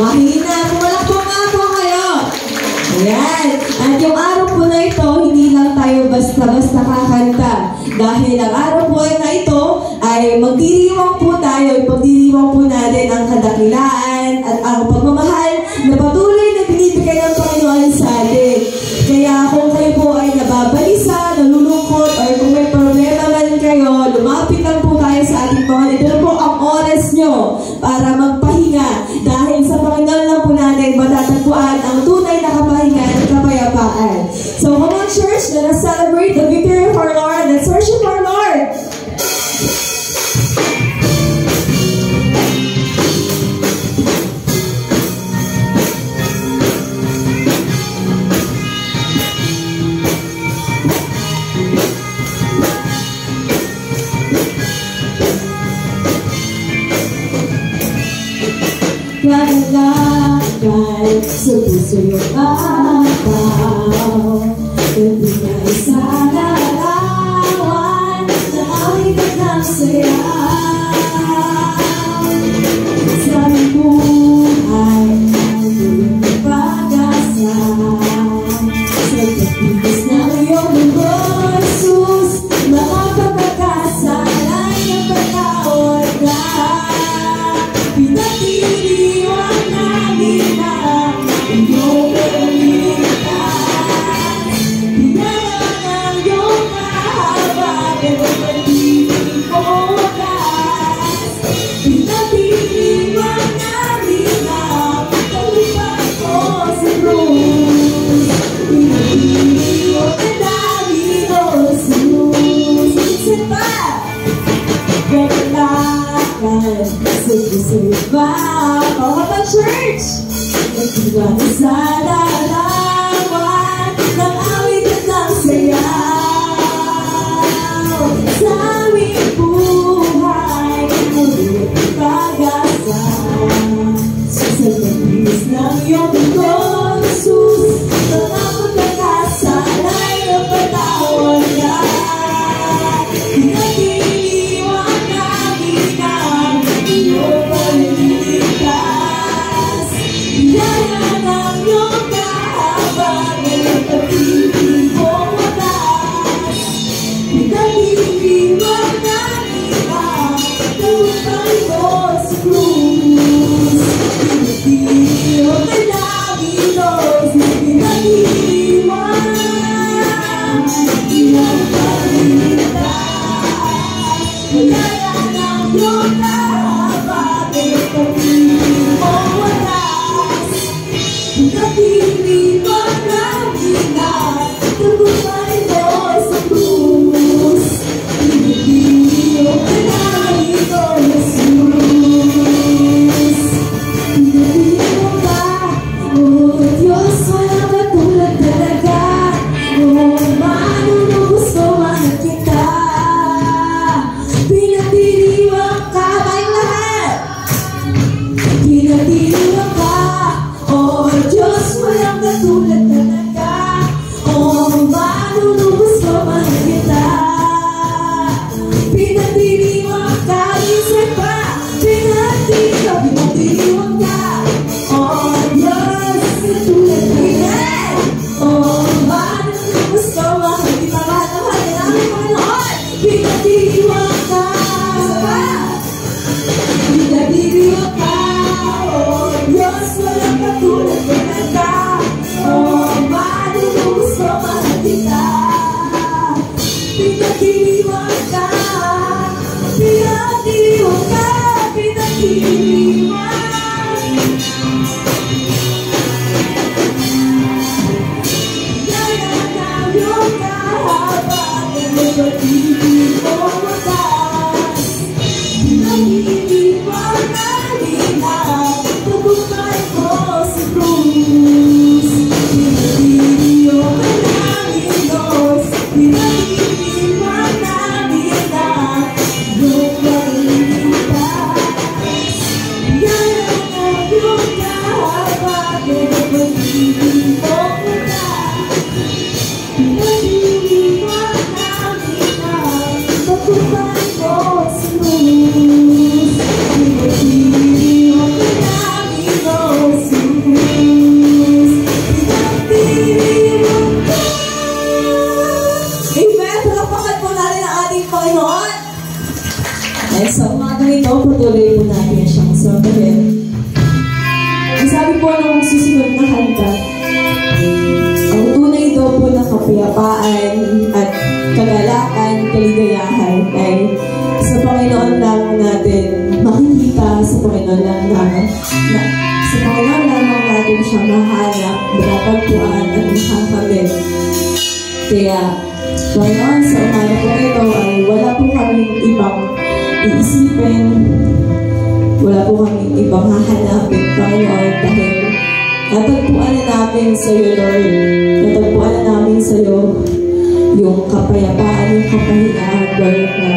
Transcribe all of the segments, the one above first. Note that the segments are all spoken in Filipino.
Mahina, pumalakpak nga po kayo. Ayan. At yung araw po na ito, hindi lang tayo basta-basta kakanta. Dahil ang araw po na ito ay magdiriwang po tayo. Ipagdiriwang po natin ang kadakilaan at ang pagmamahal na patuloy na binibigay ng Panginoon sa atin. Kaya kung kayo po ay nababalisa, nalulungkot, o kung may problema man kayo, lumapit lang po tayo sa ating Panginoon. Ito po ang oras nyo para magpahinga. Dahil sa Panginoon lang po natin matatagpuan ang tunay na kapahinga at kapayapaan. So come on, church, let us celebrate the victory of our Lord. Let's worship our Lord. Nalagay sa puso yung apaw, hindi na isa larawan na awit at ng sayaw. Sa buhay ang tulong ng pag-asa, sa pagpipis ng iyong mundo, Jesus, mga pagkakasalay na patawad ka. Pinatiliwan namin ang iyong pagligtas, pinangan ang iyong kahabag at pag-ibig mo wakas. Pinatiliwan namin ang kalupang ko sa krus, pinatiliwan na namin o Jesus. Isa pa! Gagalakan sa pusipa, mga pa-church, nagdiwan sa larawan ng awit at ng sayaw. Sa aming buhay, ulit ang pag-asa, sa pagpipis ng iyong mundo, Jesus, mga pagkakasalay na patawad ka. Pinatiliwan namin ang iyong pagligtas, pinangan ang iyong kahabag at pag-ibig mo wakas. Pinatiliwan namin ang kalupang mo sa krus, pinatiliwan na namin o pinatiliwan iyong pagligtas, pinangan ang iyong kahabag at pag-ibig mo wakas. Pinatiliwan namin ang tagumpay mo sa krus, pinatiliwan na namin o Jesus. Pinatiliwan ka, oh Diyos, walang katulad talaga. Oh, manunubos ko mahal kita. Pinatiliwan ka, tayong lahat. Pinatiliwan ka, oh Diyos, walang katulad talaga. Oh, manunubos ko mahal kita. Pinatiliwan ka, isa pa. Pinatiliwan ka, oh Diyos, katulad kita. Oh, manunubos ko mahal kita. Mahal namin, Panginoon. Pinatiliwan ka, isa pa. Pinatiliwan ka, oh Diyos, walang katulad talaga. Oh, manunubos ko mahal kita. Pinatiliwan ka, pinatiliwan ka, pinatiliwan. Pinangan ang iyong kahabag at pag-ibig mo wakas. Pinatiliwan namin ang tagumpay mo sa krus, pinatiliwan namin, Diyos, pinatiliwan namin ang iyong pagligtas. sabihin. Ang sabi po ng susunod na kanta, ang tunay daw po na kapayapaan at kagalakan, kaligayahan ay sa Panginoon lang natin makikita, sa Panginoon lang naman sa Panginoon lamang natin siya mahanap, matagpuan at makakamit. Kaya, Panginoon, sa umaga po ito ay wala po kaming ibang iisipin, wala po kaming ibang hahanapin, Panginoon, dahil natagpuan na namin sa iyo, Lord. Natagpuan na namin sa iyo yung kapayapaan, yung kapahingahan, Lord, na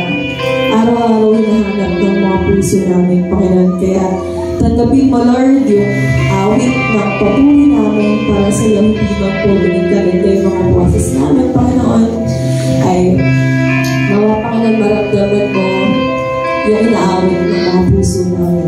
araw-araw hinahanap ng mga puso namin, Panginoon. Kaya tanggapin mo, Lord, yung awit ng papuri namin para sa iyo, hindi man po binigkarin kayo mga boses namin, Panginoon, ay nawa, Panginoon, maramdaman mo yung inaawit ng mga puso namin.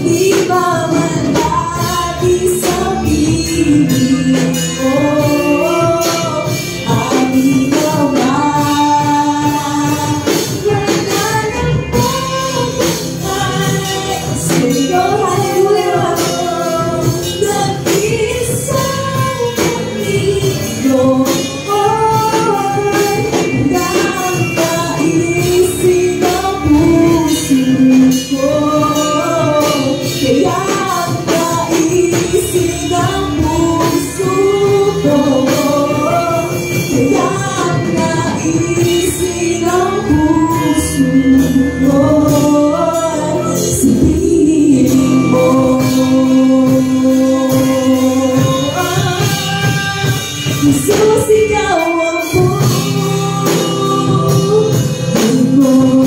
Di ba malaki sa piling mo, aking naman. Wala nang pagkakay, sa'yo hallelujah, nag-isang amigo. Jesus, ikaw ang buhay mo,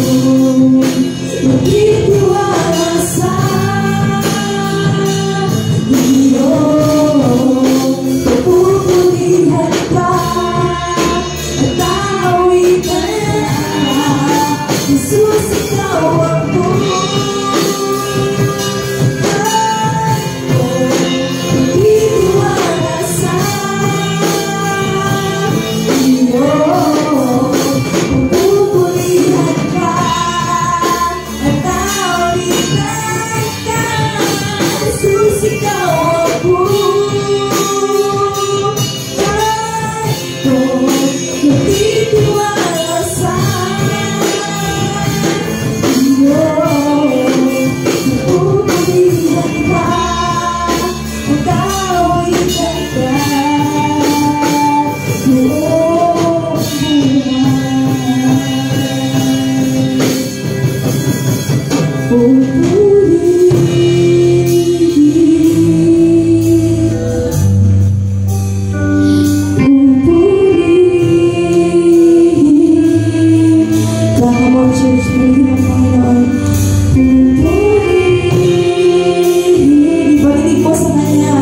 magtitiwala sa iyo, papupulihan ka at aawitan ka. Jesus, ikaw ang buhay mo, magtitiwala sa pupulihan ka at aawitan ka. Jesus, ikaw ang buhay ko, magtitiwala sa iyo, pupulihan ka at aawitan ka. Ibalik mo sa kanya.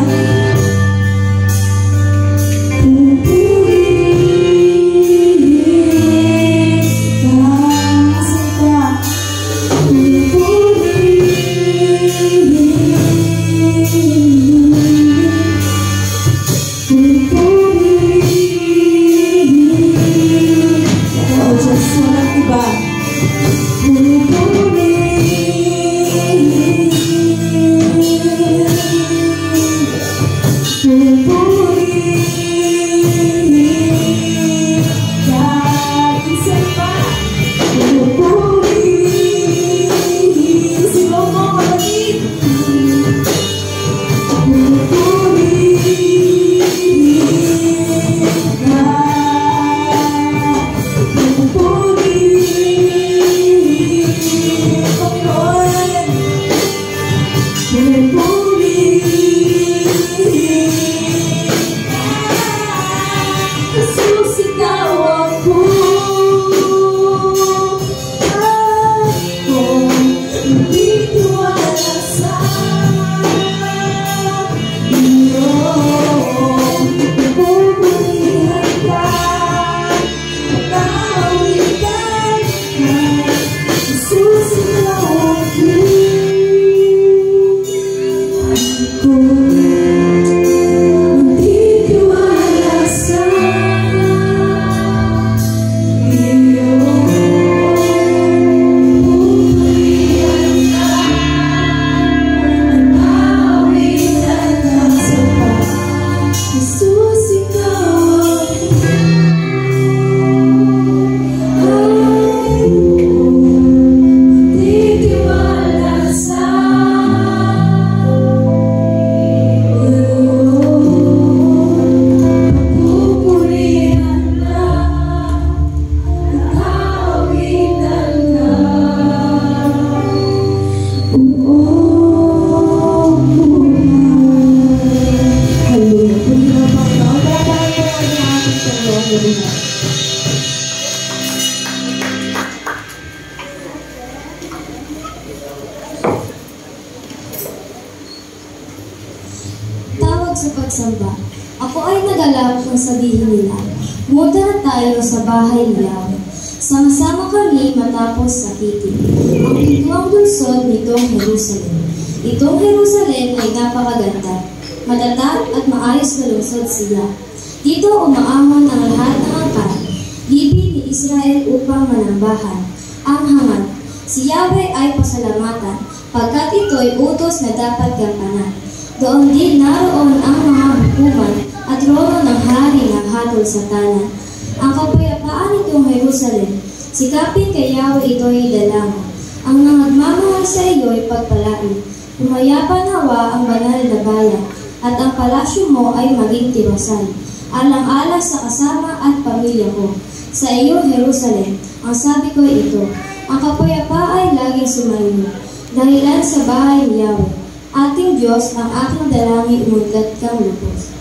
sa pagsamba. Ako ay nagalak kung sabihin nila, "Munta na tayo sa bahay ni Yahweh." Sama-sama kami matapos sakitin ang pintuang lungsod nitong Jerusalem. Itong Jerusalem ay napakaganda. matatag at maayos na lungsod sila. Dito umaahon ang lahat ng angkan, libid ni Israel upang manambahan. Ang hangad, si Yahweh ay pasalamatan, pagkat ito'y utos na dapat gampanan. Doon din naroon ang mga hukuman at trono ng hari na hatol sa tanan. Ang kapayapaan nitong Jerusalem, sikapin kay Yahweh ito'y dalangin. Ang nangagmamahal sa iyo'y pagpalain. Pumayapan nawa ang banal na bayan, at ang palasyo mo ay maging tiwasan. Alang-alang sa kasama at pamilya ko. Sa iyo, Jerusalem, ang sabi ko ito, ang kapayapaan ay laging sumainyo. Dahilan sa bahay ni Yahweh, ating Diyos, ang aking dalangin umungkat kang lubos.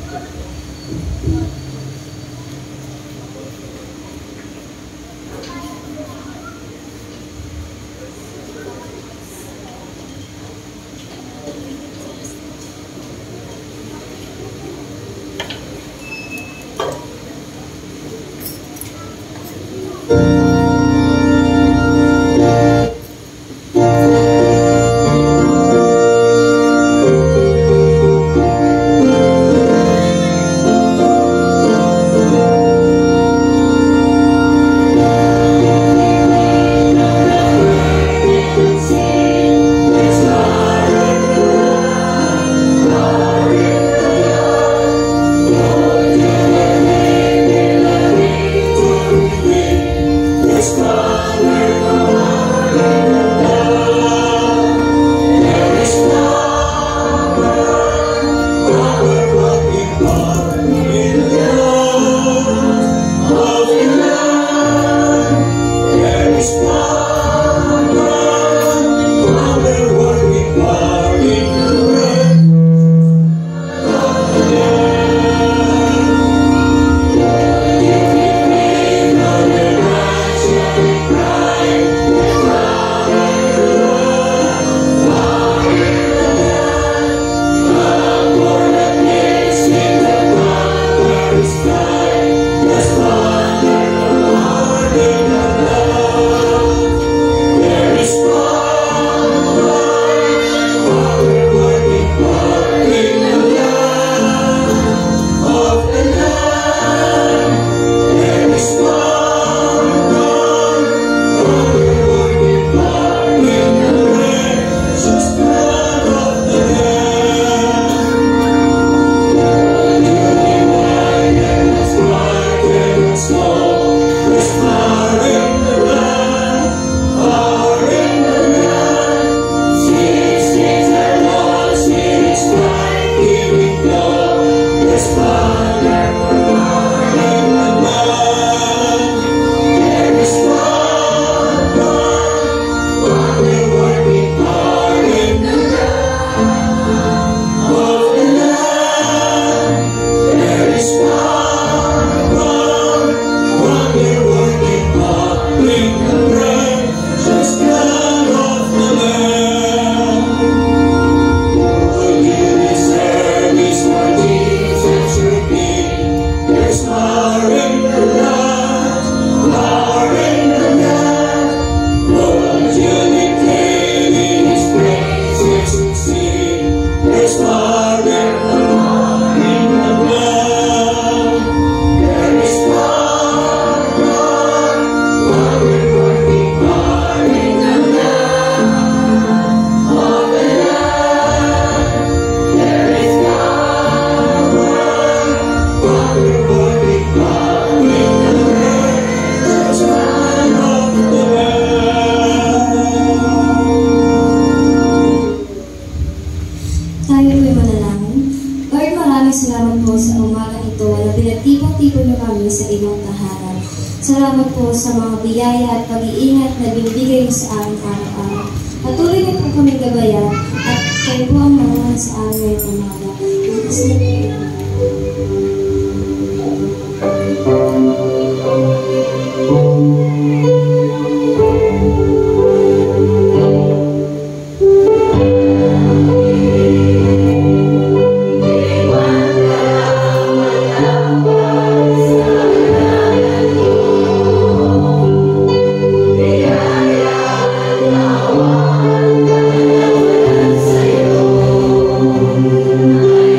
Salamat po sa mga biyaya at pag-iingat na binibigay niyo sa amin araw-araw. Patuloy niyo po kami gabayan at kayo po ang mga sa amin ngayong umaga.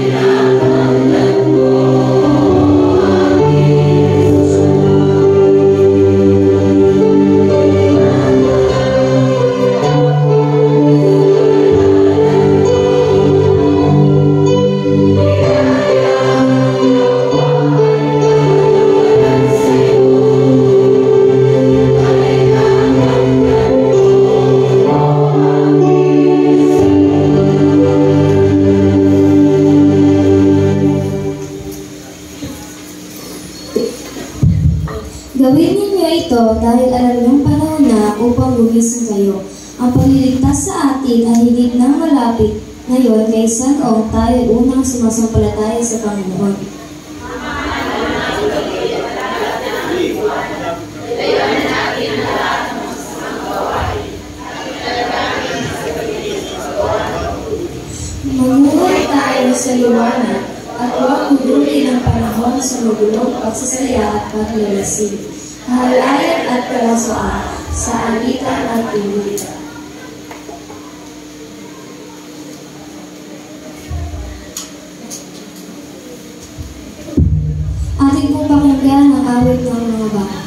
Yeah. ito dahil alam niyong panahon na upang gumising kayo. Ang pagliligtas sa atin ay higit nang malapit ngayon kaysa noong tayo unang sumasampalataya sa Panginoon. Mamuhay tayo sa liwanag at huwag gudulin ang panahon sa magulong pagsasaya at paglalasing, kahalayan at karasuan sa alitan at ilutan. Ating pong pakinggan ang awit ng mga bata.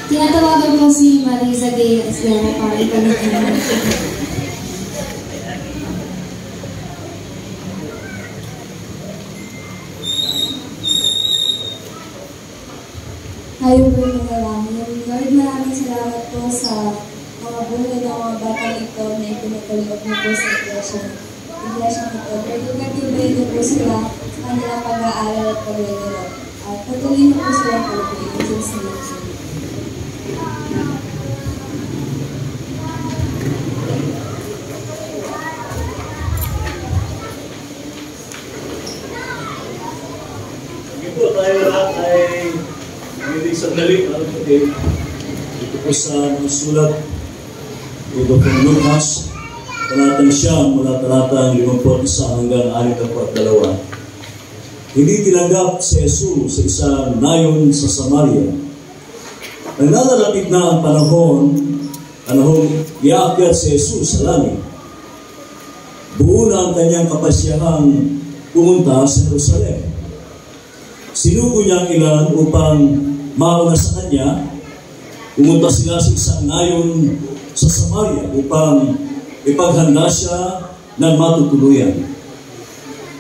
Tinatawagan ko si Marisa Gay Eslera para ipalitan. Ayaw ko yung nalangin. Maraming salamat po sa mga buhay ng mga batang ito na ipinagkaloob niyo po sa iglesia ito. Pagkakatibay niyo po sila sa kanilang pag-aaral at paglalaro. At patuloy niyo po sila pagpilitin sa Diyos. Ito tayo lahat ay hindi sandali, mga kapatid. Ito po sa sulat ito po Lucas, talatang siyam mula talatang 51 hanggang 62. Hindi tinanggap si Jesus sa isang nayon sa Samaria. Nang nalalapit na ang panahong iaakyat si Jesus sa langit, buo na ang kanyang kapasyahang pumunta sa Jerusalem. Sinugo niya ang ilan upang mauna sa kanya. Pumunta sila sa isang nayon sa Samaria upang ipaghanda siya ng matutuluyan.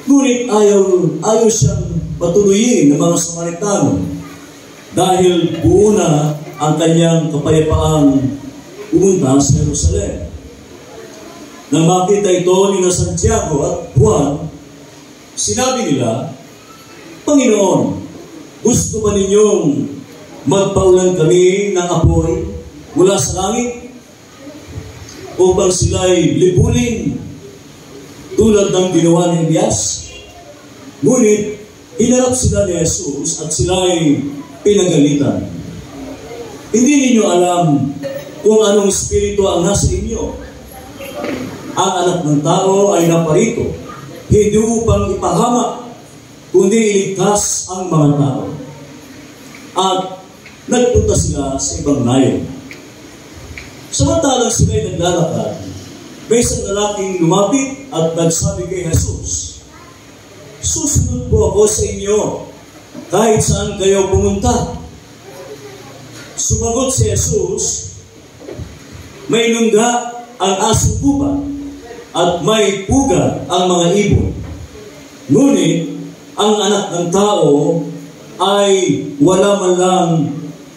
Ngunit ayaw siyang patuloyin ng mga Samaritano dahil buo na ang kanyang kapayapaang pumunta sa Jerusalem. Nang makita ito ni Santiago at Juan, sinabi nila, Panginoon, gusto ba ninyong magpaulan kami ng apoy mula sa langit upang sila'y libulin tulad ng ginawa ni Elias? Ngunit hinarap sila ni Jesus at sila'y pinagalitan. Hindi ninyo alam kung anong espiritu ang nasa inyo. Ang anak ng tao ay naparito, hindi upang ipahamak, kundi iligtas ang mga tao. At nagpunta sila sa ibang nayon. Samantalang sila'y naglalakad, may isang lalaking lumapit at nagsabi kay Jesus, susunod po ako sa inyo kahit saan kayo pumunta. Sumagot si Jesus, may lungga ang asong gubat at may puga ang mga ibon. Ngunit ang anak ng tao ay wala man lang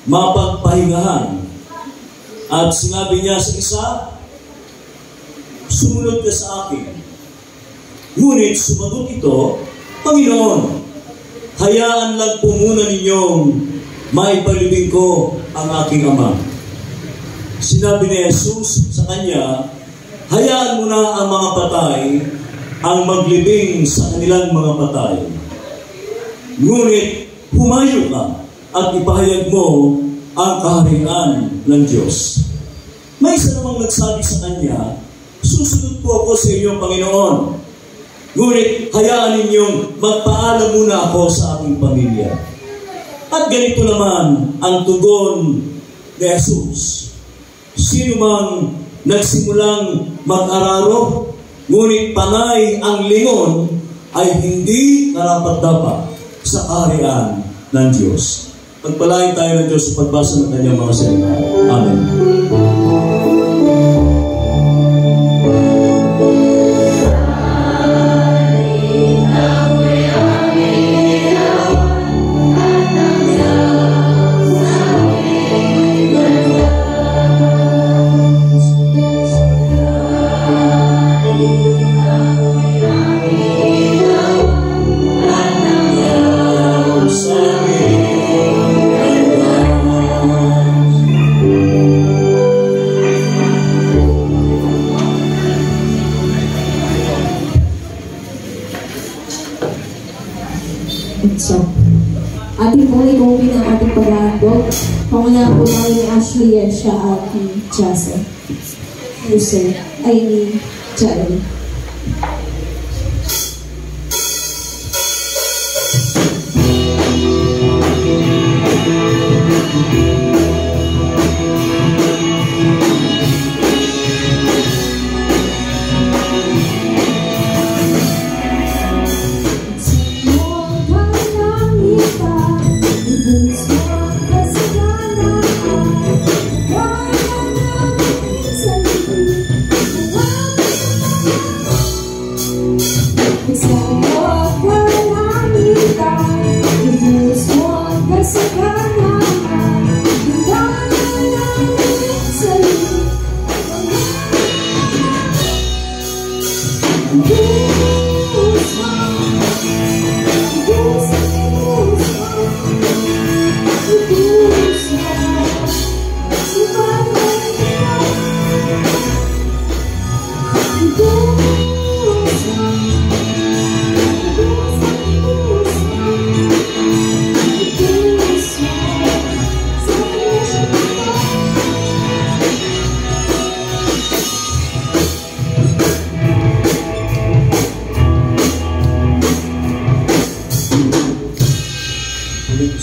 mapagpahingahan. At sinabi niya sa isa, sumunod ka sa akin. Ngunit sumagot ito, Panginoon, hayaan lang po muna ninyong maipalibing ko ang aking ama. Sinabi ni Jesus sa kanya, hayaan mo na ang mga patay ang maglibing sa kanilang mga patay. Ngunit humayo ka at ipahayag mo ang kaharian ng Diyos. May isa namang nagsabi sa kanya, susunod po ako sa inyo, Panginoon. Ngunit hayaan ninyong magpaalam muna ako sa aking pamilya. At ganito naman ang tugon ni Jesus. Sino mang nagsimulang mag-araro, ngunit panay ang lingon, ay hindi karapat-dapat sa kaharian ng Diyos. Pagpalain tayo ng Diyos sa pagbasa ng kanyang mga salita. Amen. So, ating pong itungin ang ating pag-aandog. Pangunahan po namin ni Ashley, siya at ni Jase. Lucer, ay ni Jeremy. Sa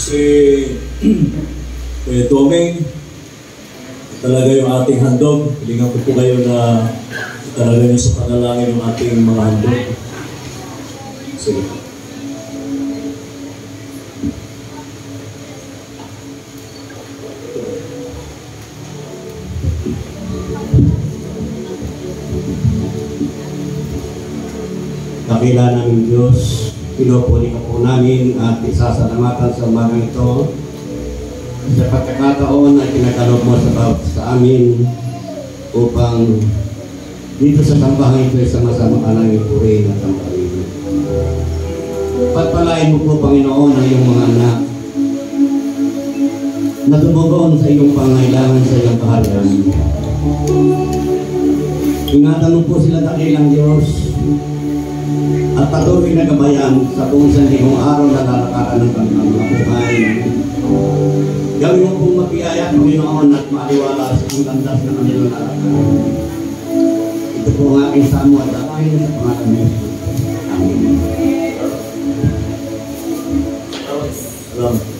si Kuya Tomeng, talaga yung ating handog. Hilingan ko po kayo na talaga nyo sa panalangin yung ating mga handog. Sige. Dakila namin Diyos, pinupuli ka po namin at isasalamatan sa umagang ito sa pagkakataon na kinakalob mo sa amin upang dito sa sambahan ito ay sama-sama ka namin purihin at tamparin. Pagpalain mo po, Panginoon, ang iyong mga anak na tumugon sa iyong pangailangan sa iyong kaharian. Ingatan mo po sila, dakilang Diyos, at patuloy na gabayan sa buong sandigong araw na lalakaran ng kanilang mga buhay. Gawin mo pong mapiyaya, Panginoon, at maaliwala sa kong landas na kanilang lalakaran. Ito po ang aking samo at akin sa pangalan ng Jesus. Amen. Salamat.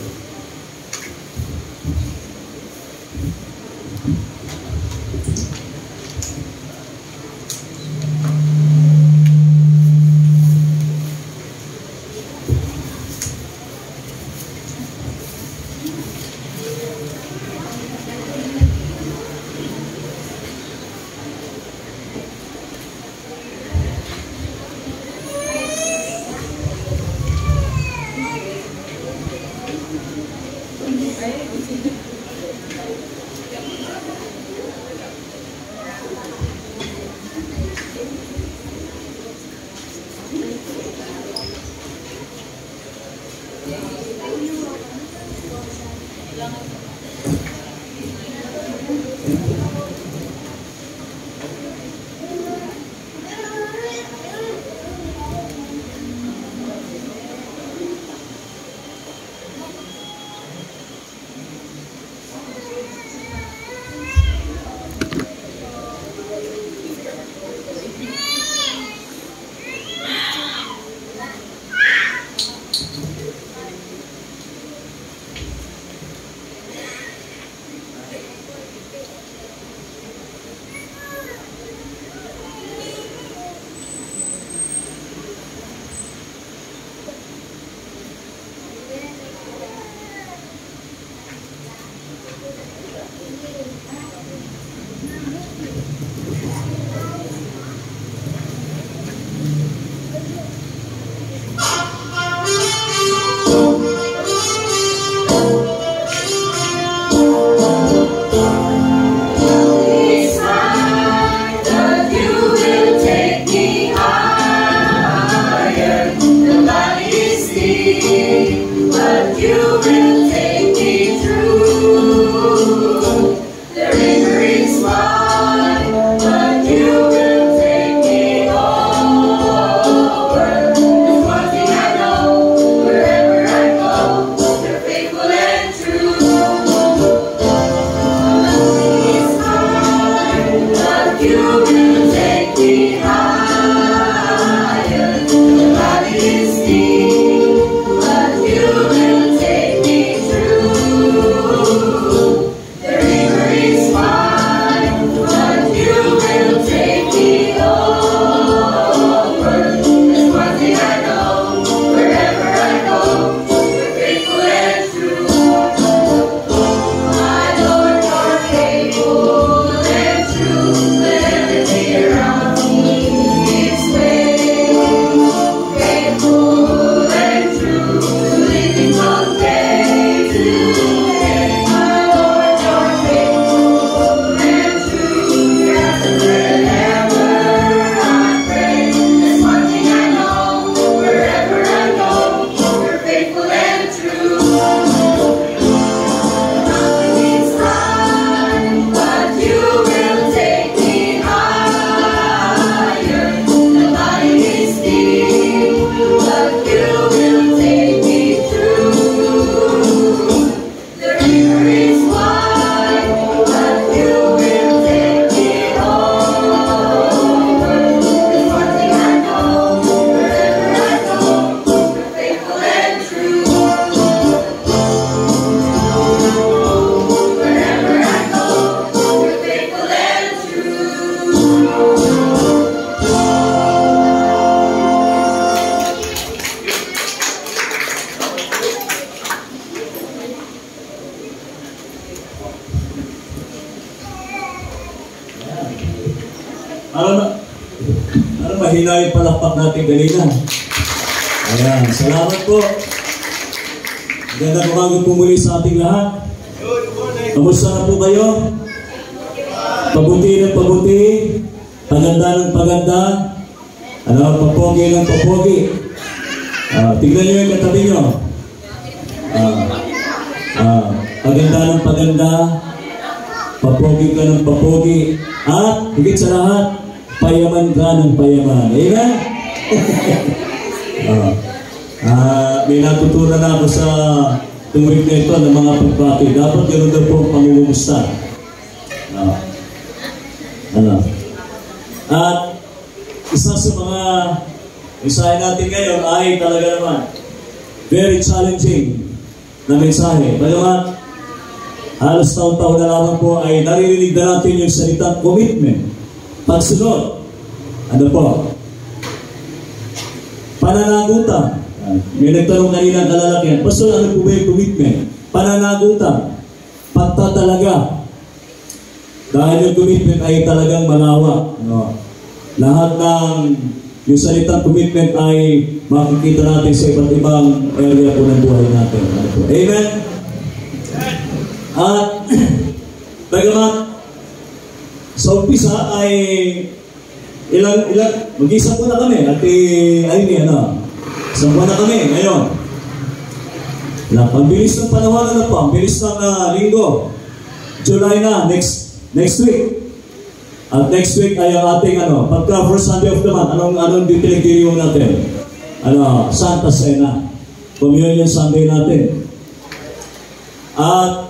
Para mahina yung palakpak natin kanina. Ayan, salamat po. Magandang umaga po muli sa ating lahat. Kamusta na po kayo? Pabuti ng pabuti, paganda ng paganda, papogi ng papogi. Tignan nyo yung katabi nyo. Paganda ng paganda, papogi ka ng papogi, at higit sa lahat, payaman ka ng payaman. Amen? May natutunan na ako sa tumulig na ito ng mga pagpati. Dapat ganoon daw po ang pangungumusta. At isa sa mga mensahe natin ngayon ay talaga naman very challenging na mensahe. Bagamat halos taon-taon na lamang po ay naririnig na natin yung salitang commitment, pagsunod. Ano po? Pananagutan. May nagtanong kanina ng kalalakihan, Pastor, ano po ba yung commitment? Pananagutan, pagtatalaga. Dahil yung commitment ay talagang malawak. No? Lahat ng yung salitang commitment ay makikita natin sa iba't ibang area po ng buhay natin. Ano po? Amen? At bagamat sa umpisa ay mag-isa po na kami. At isang buwan na kami ngayon. Ang bilis ng panahon na po, ang bilis ng linggo. July na, next week. At next week ay ang ating pagka first Sunday of the month, anong pinagdiriwang natin? Santa Cena. Communion Sunday natin. At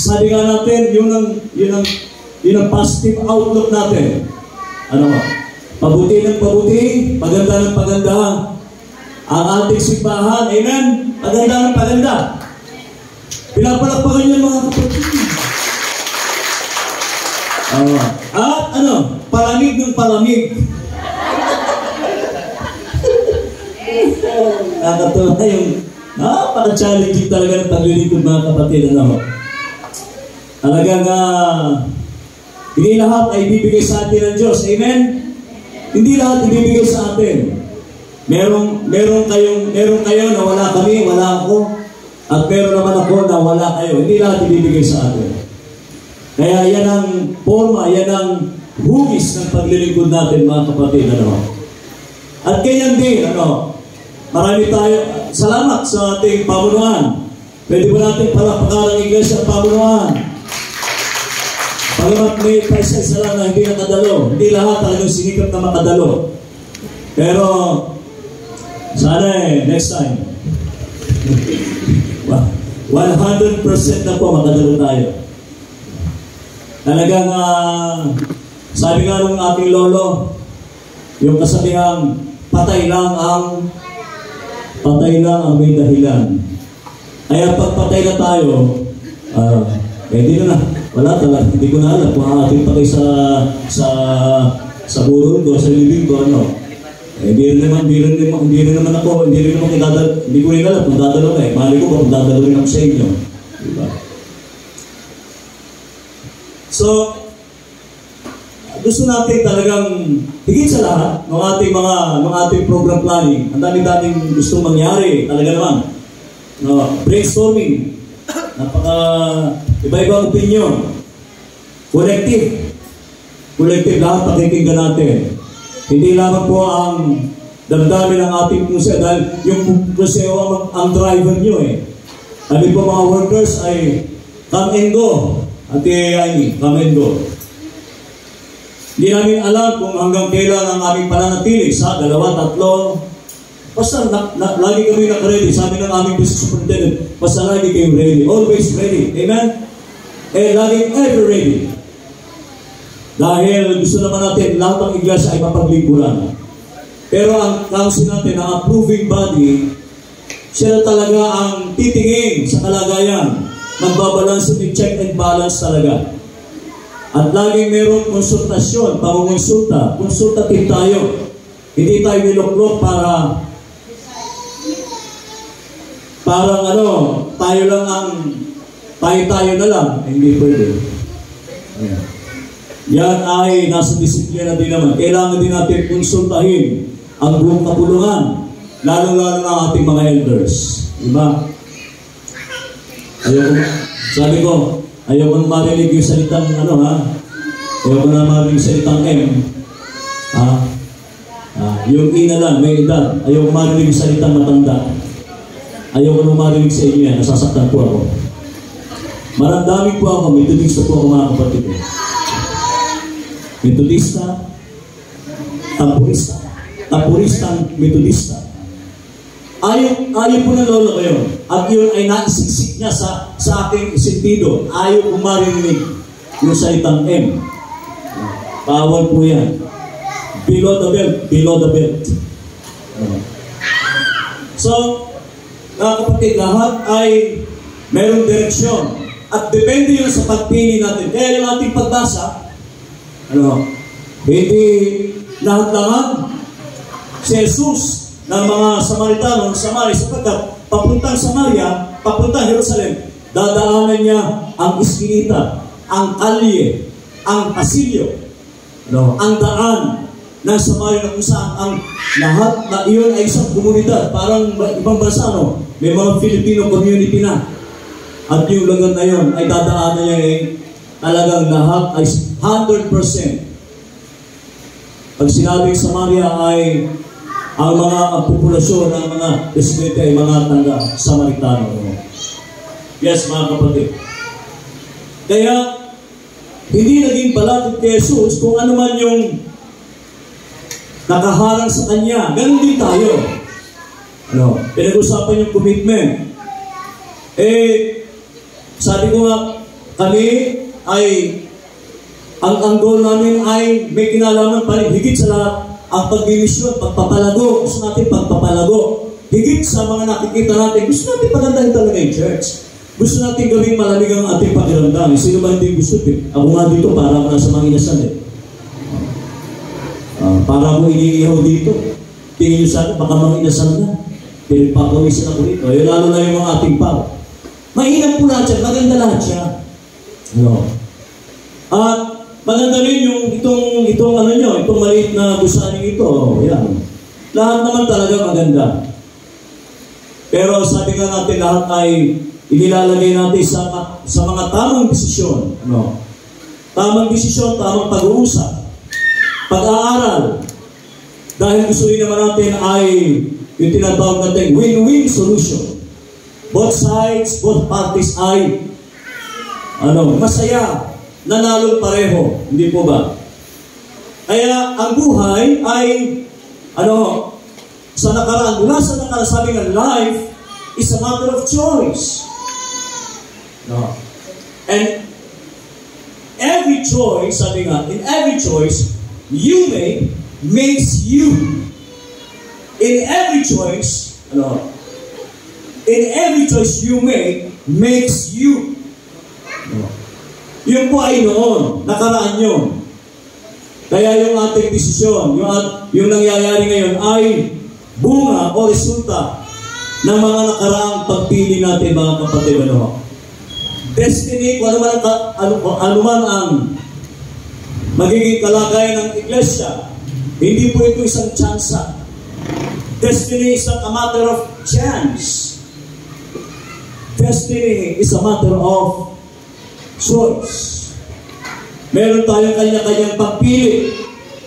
sabi nga natin, yun ang positive outlook natin. Pabuti ng pabuti, paganda ng paganda. Ang ating simbahan, amen? Paganda ng paganda. Pinapalakpakan niyo mga kapatid. At palamig ng palamig. Nakatuwa yung napaka-challenging talaga ng paglilingkod mga kapatid. Talagang hindi lahat ay ibibigay sa atin ng Diyos. Amen? Hindi lahat ibibigay sa atin. Meron kayo na wala kami, wala ako. At meron naman ako na wala kayo. Hindi lahat ibibigay sa atin. Kaya yan ang forma, yan ang hugis ng paglilingkod natin mga kapatid. At ganyan din, marami tayo, salamat sa ating pamunuan. Pwede ba natin palakpakan ang iglesia at pamunuan? Pagamat may isa lang na hindi nakadalo. Hindi lahat talagang sinikap na makadalo. Pero, sana next time. 100% na po makadalo tayo. Talagang, sabi nga ng ating lolo, yung kasabihang, patay lang ang may dahilan. Kaya pag patay na tayo, hindi na. Wala talaga. Hindi ko na alam kung ating patay sa burol ko, sa libing ko, Hindi rin naman ako, hindi ko rin alam kung dadalo ka Mali ko kung dadalo rin ako sa inyo. Diba? So, gusto natin talagang higit sa lahat ng ating program planning. Ang daming gustong mangyari. Talaga naman. Brainstorming. Iba-ibang opinion. Collective. Lahat pakikinggan natin. Hindi lamang po ang damdamin ng ating museo dahil yung museo ang driver nyo Kami po mga workers ay come and go. Ate Aimee, come and go. Hindi namin alam kung hanggang kailan ang aming pananatili sa 2, 3. Basta lagi kami nakaready. Sabi ng aming business superintendent, basta lagi kayo ready. Always ready. Amen? Laging ever ready. Dahil gusto naman natin lahat ng iglesia ay mapaglingkuran. Pero ang council natin, ang approving body, siya talaga ang titingin sa kalagayan. Magbabalance at check and balance talaga. At laging mayroong konsultasyon, pangungonsulta. Konsultative tayo. Hindi tayo niloklok parang tayo lang ang tayo na lang. Hindi pwede. yan ay nasa disiplina din naman. Kailangan din natin konsultahin ang buong kapulungan, lalong-lalo na ating mga elders. Diba? Sabi ko, ayoko na marinig yung salitang ayoko na marinig yung salitang M. Yung ina lang, may edad. Ayoko marinig yung salitang matanda. Ayoko na marinig sa inyo yan, nasasaktan po ako. Maramdaming po ako, Metodista po ako mga kapatid. Metodista, Tapuristang Metodista. Ayaw po na lolo ko yun. At yun ay naisiksik niya sa aking sentido. Ayaw ko marinig yung salitang M. Bawal po yan. Below the belt. So, mga kapatid, lahat ay mayroong direksyon. At depende yun sa pagpili natin. Kaya yung ating pagbasa, hindi lahat-lahat si Jesus ng mga Samaritano, Samaria, sapagkat papuntang Samaria, papuntang Jerusalem, dadaanan niya ang iskinita, ang kalye, ang pasilyo, ang daan ng Samaria na kung saan ang lahat na iyon ay isang komunidad, parang ibang bansa, may mga Filipino community na. At yung lugar na yun ay dadaanan niya talagang lahat ay 100%. Pag sinabing Samaria ay ang mga populasyon ng mga residente ay mga taga-Samaritano. Yes, mga kapatid. Kaya, hindi naging balatid kay Jesus kung ano man yung nakaharang sa Kanya. Ganun din tayo. Pinag-usapan yung commitment. Sabi ko nga, kami ay, ang goal namin ay may kinalaman pa rin, higit sa lahat, ang pagbimisyon, pagpapalago. Gusto natin pagpapalago. Higit sa mga nakikita natin, gusto natin pagandahin talaga yung church. Gusto natin gawing malamig ang ating pakiramdam. Sino ba hindi gusto? Ako nga dito, para ako nasa mga inasal para ako iniihaw dito. Tingin nyo sa akin, baka mga inasal na. Pinagpapawisan ako dito. Lalo na yung mga ating pao. Mainam po lahat siya, maganda lahat siya. At maganda rin yung itong maliit na gusaning ito. Yan. Lahat naman talaga maganda. Pero sabi nga natin, lahat ay inilalagay natin sa mga tamang desisyon. Tamang desisyon, tamang pag-uusap, pag-aaral. Dahil gusto rin naman natin ay yung tinatawag natin win-win solution. Both sides, both parties ay masaya, nanalo pareho, hindi po ba? Kaya ang buhay ay sa nakaraan, mula sa nakaraan, sabi nga, life is a matter of choice. And every choice, sabi nga, in every choice you make makes you. In every choice, in every choice you make makes you. Yun po ay noon, nakaraan yun. Kaya yung ating desisyon, yung nangyayari ngayon ay bunga o resulta ng mga nakaraang pagpili natin, mga kapatid. Destiny, kung ano man ang magiging kalagayan ng iglesia, hindi po ito isang tsansa. Destiny is not a matter of chance. Destiny is a matter of choice. Meron tayong kanya-kanyang pagpili.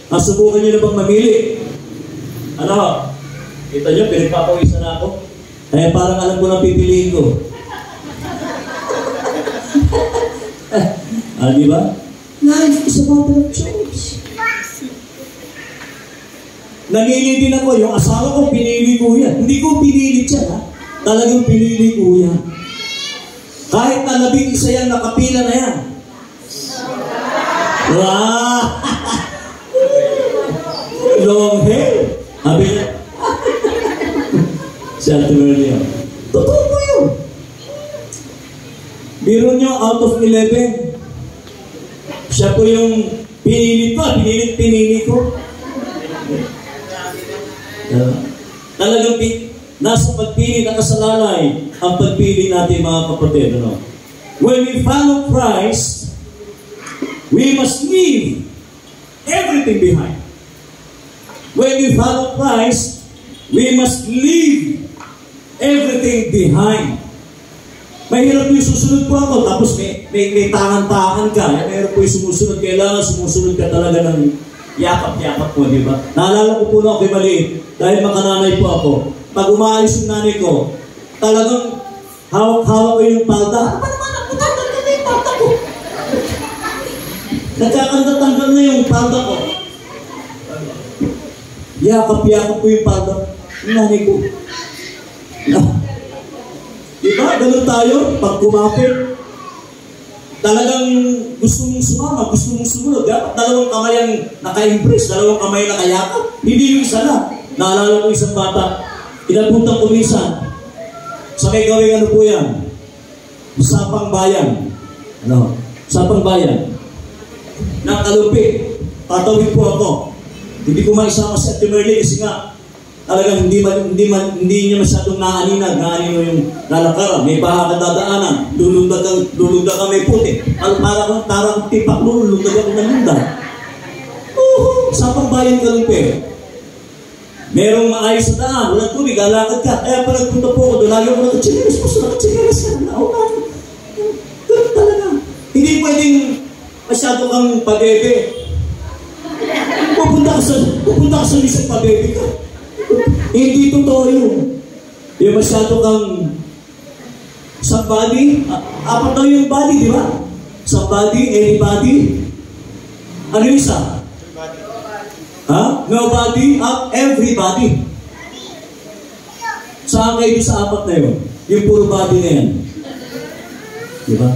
Nasubukan nyo na bang mamili? Kita nyo, pinagpapawisan na ako. Kaya parang alam ko na pipiliin ko. Di ba? Life is a matter of choice. Namili din ako. Yung asawa ko, pinili ko yan. Hindi ko pinili siya, ha? Talagang pinili ko yan. Kahit na 11 yan, nakapila na yan. Wow! Long hair. Sabi niya. Si Ate Merlia. Totoo po yun. Biro nyo, out of 11, siya po yung pinili ko. Pinili ko. Talagang nasa pagpili, nakasalalay ang pagpili natin, mga kapatid. When we follow Christ, We must leave everything behind. When we follow Christ, we must leave everything behind. Mahirap yung susunod po ako, tapos may tangan-tangan ka. Mahirap po yung sumusunod. Kailangan sumusunod ka talaga ng yakap-yakap po, di ba? Naalala ko po na ako maliit, dahil makananay po ako. Pag umaalis yung nanay ko, talagang hawak-hawak ko yung palda. Ano ba naman? Natanggal na yung palda ko. Nagkakanda-tanggal na yung palda ko. Yakap-yakap ko yung palda. Yung nanay ko. Diba? Ganun tayo, pag kumapit, talagang gusto mong sumama, gusto mong sumunod. Dapat dalawang kamay ang naka-impress, dalawang kamay ang nakayakap. Hindi yung isa na. Naalala ko isang bata, pinapuntang kumisan. Sa may gawing ano po yan? Sapang bayan. Ano? Sapang bayan. Nakalupi. Tatawid po ako. Hindi ko maisama si Ate Merly kasi nga talagang hindi niya masyadong naaninag yung lalakaran. May baha ka dadaanan. Lulundag ka may puti. Parang tipak lulundag ako ng lundag. Sapang bayan ka lang merong maayos sa daan. Walang tubig, alakad ka. Kaya pa nagpunta po ako doon. Lagi ako nakachinelas. Mas nakachinelas ka. Ganun talaga. Hindi pwedeng masyado kang pabebe. Pupunta ka sa lisang pabebe ka. Hindi totoo yun. Yung masyado kang somebody, apat daw yung body, di ba? Somebody, anybody. Ano yung isa? Nobody, everybody. Saan kayo sa apat na yun? Yung puro body na yan. Di ba?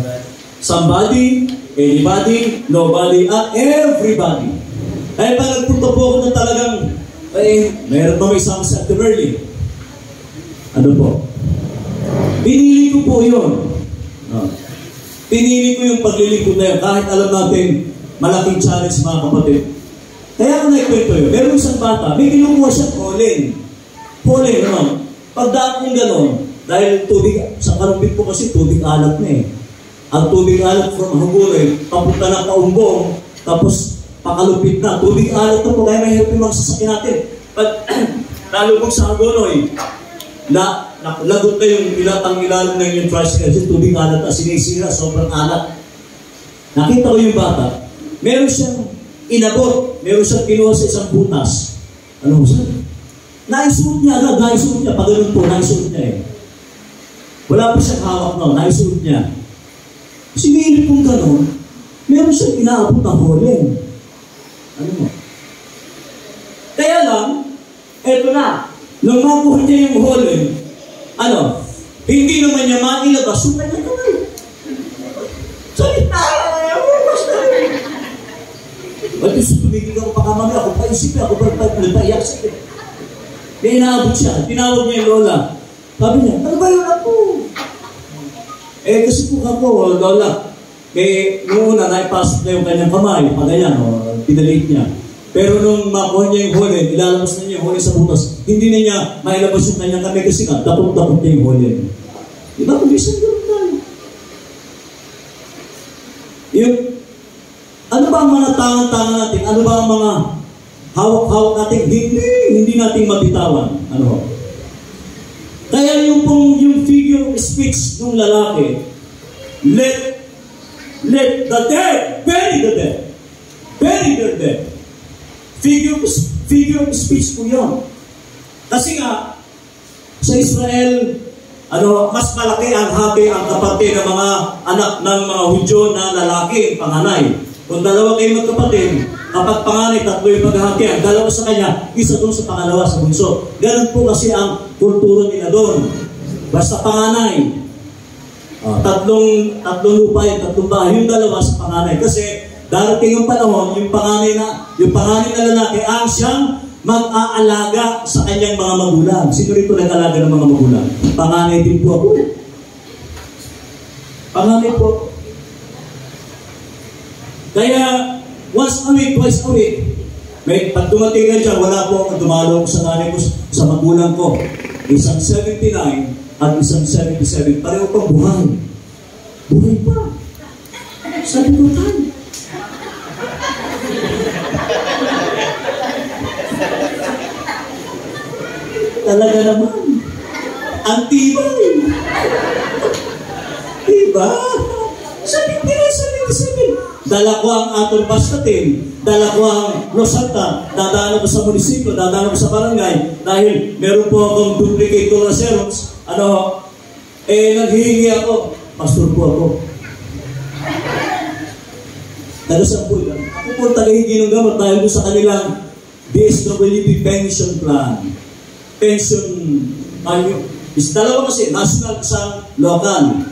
Somebody, anybody, nobody, everybody. Kaya pa nagpunta po ako na talagang meron pa may isama sa Ate Merly. Ano po? Pinili ko po yun. Pinili ko yung paglilingkod na yun. Kahit alam natin, malaking challenge mga kapatid. Kaya ako naikwento yun. Meron isang bata, may kinukuha siya pollen. Pollen, ano? Pagdaan kong gano'n, dahil tubig, sa kalumpit po kasi tubig alat na eh. Ang tubig alat from Hagunoy, papunta na Paumbong, tapos pakalupit na. Tubig alat na po, kaya may hirap yung mga sasakyan natin. Pag nalubog sa Hagunoy, lagot na yung ilatang ilalim na yung tricycle kasi tubig alat na, sinisira, sobrang alat. Nakita ko yung bata, meron siyang inabot, meron siyang kinuha sa isang butas. Ano mo siya? Naisuot niya agad, naisuot niya. Pag ganun po, naisuot niya eh. Wala pa siyang hawak na, naisuot niya. Sinilip kong gano'n, meron siyang inaabot na pollen. Ano mo? Kaya lang, eto na, nung makuha niya yung pollen, ano, hindi naman niya mailabas, yung kanya kamay. Sabi, ba't yung tumigil ako pa kamami, ako pa isipin, ako pa nagpaiyak sa akin. Kaya inaabot siya, tinawag niya yung lola. Sabi niya, ano ba yun ako? Kasi po ako, lola, noong una, naipasok na yung kanyang kamay, pagayan, pinalit niya. Pero nung makuha niya yung huli, ilalabas na niya yung huli sa butas, hindi na niya mailabas yung kanyang kamay kasi nga, dapot-dapot niya yung huli. Diba? Kung isang gano'n tayo. Ano ba ang mga tangan-tangan natin? Ano ba ang mga hawak-hawak natin? Hindi natin mabitawan. Ano? Kaya yung figure of speech ng lalaki, let the dead bury the dead. Bury their dead. Figure of speech po yun. Kasi nga, sa Israel, mas malaki ang hati ang kapatid ng mga anak ng mga Hudyo na lalaki, panganay. Kung dalawa kayo magkapatid, kapag panganay, tatlo yung paghahati, ang dalawa sa kanya, isa doon sa pangalawa, sa bunso. Ganun po kasi ang kulturo nila doon. Basta panganay, tatlong lupa yun, tatlong bahay, yung dalawa sa panganay. Kasi darating yung panahon, yung panganay na lalaki, ang siyang mag-aalaga sa kanyang mga magulang. Sino rito nag-alaga ng mga magulang? Panganay din po ako. Panganay po. Kaya, once a week, twice a week, pag dumating na dyan, wala po akong dumalo sa nanay ko, sa magulang ko. Isang 79 at isang 77. Pareho pang buhay. Buhay pa. Sabi ko tayo. Talaga naman. Ang tibay. Diba? Sabi dala ko ang atong bastatin, dala ko ang Rosanta, dadaan ako sa munisipyo, dadaan ako sa barangay, dahil meron po akong duplicator na serums, naghihingi ako, pastor po ako. Taga-sampu lang. Ako po tagahingi ng gamot dahil po sa kanilang DSWD pension plan. Pension, dalawa kasi, national sa local.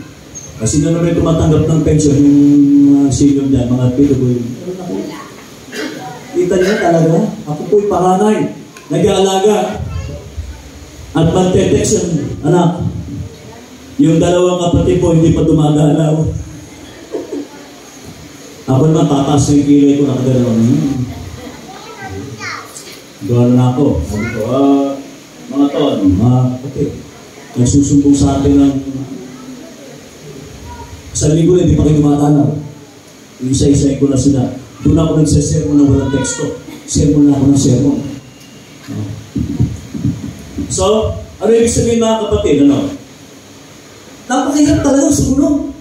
Kasi na naman tumatanggap ng pension yung senior dyan, mga PWD. Kita niyo talaga, ako po'y pakanay, nag-aalaga. At mag-text yung anak. Yung dalawang kapatid po hindi pa dumagalaw. Ako naman tataas yung kilay ko nakadalawa. Doon na ako. Sabi ko, mga ton, mga kapatid, nagsusumbong sa atin ng sa linggo na hindi pa kayo tumatanaw. Isa-isayin ko na sila. Doon ako nagsasermon na walang teksto. Sermon na ako ng sermon. So, ano ibig sabihin mga kapatid? Napakahirap talagang sumunod.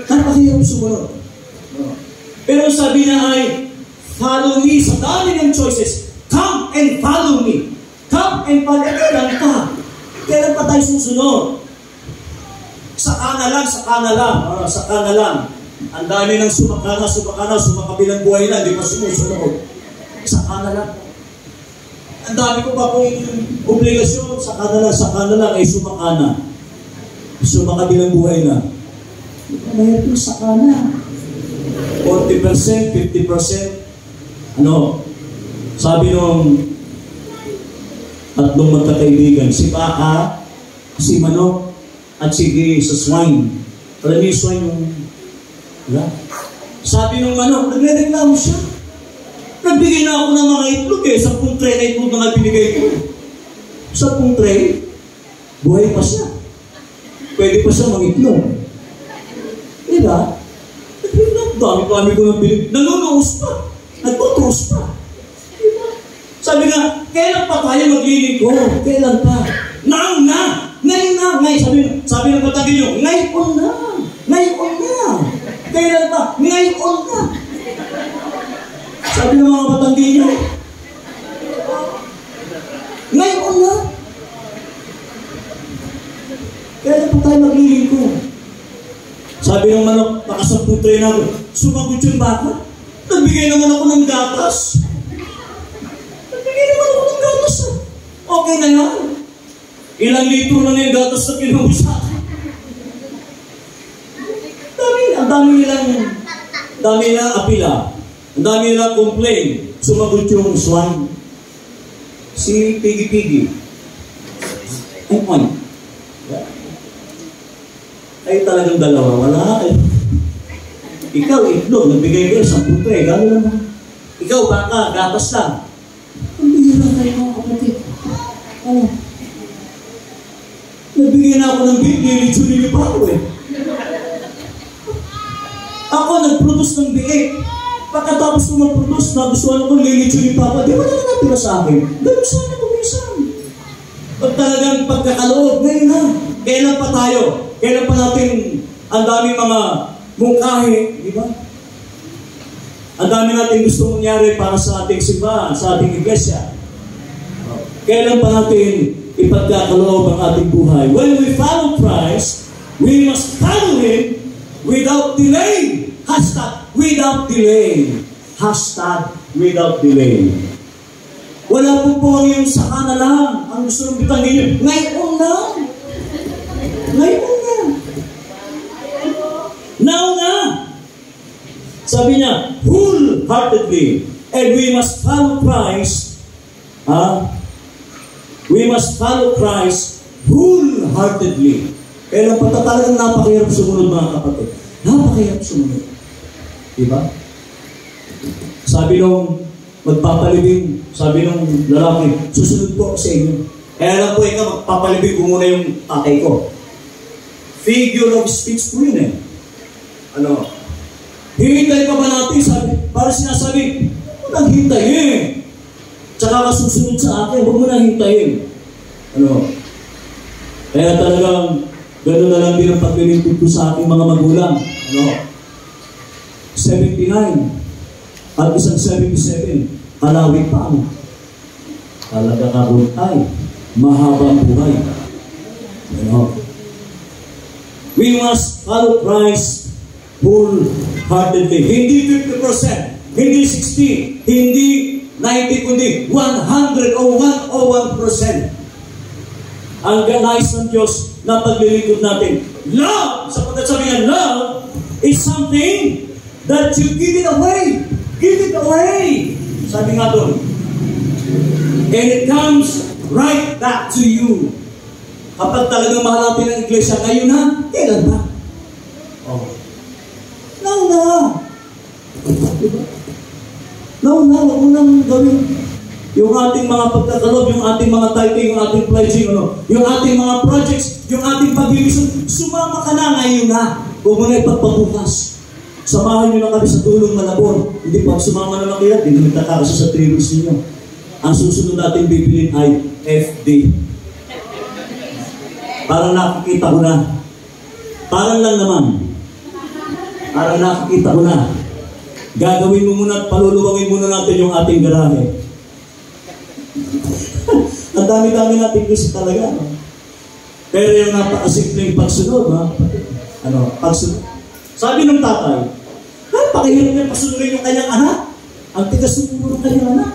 Napakahirap sumunod. Pero sabi niya ay, follow me sa dami ng choices. Come and follow me. Come and follow me. Kailan pa? Kailan pa tayo susunod? Saka na lang. Ang dami ng sumakabilang buhay na, hindi pa sumusunod. Saka na lang. Ang dami ko pa pong obligasyon, saka na lang, ay sumakana. Sumakabilang buhay na. Mayroon yung saka na. 40%, 50%. Sabi nung tatlong magkakaibigan, si Paka, si Manok, at sige sa swine. Alam niyo yung swine yung... Sabi nung nagre-reklamo siya. Nagbigay na ako ng mga itlog 10 tray na itlog na binigay ko. 10 tray, buhay pa siya. Pwede pa siya mag-itlog. Diba? Dami ko ng bilig. Nanunuos pa. Nagtutuos pa. Diba? Sabi nga, kailan pa tayo maglilingkod? Kailan pa? Ngayon na! Sabi ng patagin nyo, ngayon na! Kailan pa? Ngayon na! Sabi ng mga patagin nyo, ngayon na! Kailan pa tayo maglilingkod? Sabi ng manok, nakasampung tray na ako, sumagot yung bata. Nagbigay naman ako ng gatas. Okay na yan. Ilang litro na yung gatas na kinuha sa akin. Ang dami nilang apila. Ang dami nilang complain. Sumagot yung swine. Si Piggy. Ay talagang dalawa. Wala. Ikaw, itlog. Nagbigay kayo 10 tray. Gano'n naman. Ikaw, baka, gatas lang. Ang bigyan lang kayo mga kapatid. Nagbigay na ako ng biik, nilitsunin pa ako Ako nag-produce ng biik. Pagkatapos ko mag-produce, nagustuhan ako, nilitsunin pa ako. Di ba naman natira sa akin? Ganun sana kumisan. Pag talagang pagkakaloob, ngayon na. Kailan pa tayo? Kailan pa natin ang daming mga mungkahi, di ba? Ang dami natin gusto mangyari para sa ating simbahan, sa ating iglesia. Kailan pa natin ipagkakaloob ang ating buhay? When we follow Christ, we must follow Him without delay. #without delay. #without delay. Wala po yung saka na lang. Ang gusto ng bitangin nyo, ngayon na. Now na. Sabi niya, wholeheartedly. And we must follow Christ. We must follow Christ wholeheartedly. Kaya lang talagang napakahirap sumunod mga kapatid. Napakahirap sumunod. Diba? Sabi nung magpapalibing, sabi nung lalaki, susunod po sa inyo. Kaya lang po ikaw, magpapalibing ko muna yung tatay ko. Figure of speech po yun hihintay pa ba natin? Sabi, para sinasabi, huwag mo nang hintayin. Tsaka ka susunod sa akin, huwag mo nang hintayin. Ano? Kaya talagang gano'n na lang din ang paglilingkod ko sa aking mga magulang. Ano? 79 at isang 77, kalawit pa ano? Talaga kabuntay, mahabang buhay. Ano? We must follow Christ wholeheartedly. Hindi 50%, hindi 60%, hindi 90, kundi 100 o 101%. Ang ganais ng Diyos na paglilingkod natin. Love, sapagkat sabi nga, love is something that you give it away. Give it away. Sabi nga doon. And it comes right back to you. Kapag talagang mahal natin ang iglesia, ngayon na, kailan ba? Oh. Now na. Diba? Now na, huwag mo nang gawin. Yung ating mga pagkakalob, yung ating mga tithing, yung ating pledging, yung ating mga projects, yung ating pag-ibig, sumama ka na ngayon na. Huwag mo na ipagpabukas. Samahan nyo na kami sa tulong malabon. Hindi pag sumama na lang kayo, hindi na nagkakaso sa tribus ninyo. Ang susunod natin bibilin ay FD. Parang nakikita ko na. Parang lang naman. Parang nakikita ko na. Gagawin mo muna at paluluwangin muna natin yung ating garahe. Ang dami-dami natin gusto talaga. No? Pero yung napakasimpleng pagsunod, ha? Pagsunod. Sabi ng tatay, napakahirap niya pagsunodin yung kanyang anak. Ang tigas-sumuro ng kanyang anak.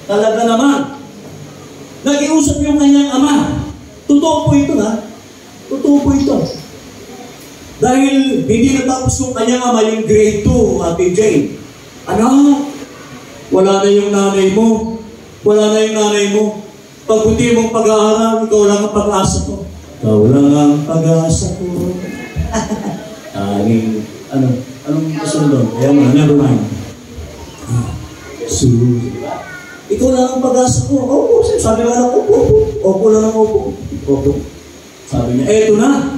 Talaga naman. Nag-iusap yung kanyang ama. Totoo po ito, ha? Totoo po ito. Dahil hindi natapos yung kanyang ama yung grade 2, Ate Jane. Anak, wala na yung nanay mo. Wala na yung nanay mo. Pagbuti mong pag-aaral, ikaw lang ang pag-asa ko. Ikaw lang ang pag-asa ko. Anong kasunod doon? Kaya mo, never mind. Ikaw lang ang pag-asa ko. Opo, sabi nga lang, opo. Opo lang ang opo. Opo. Sabi niya, eto na.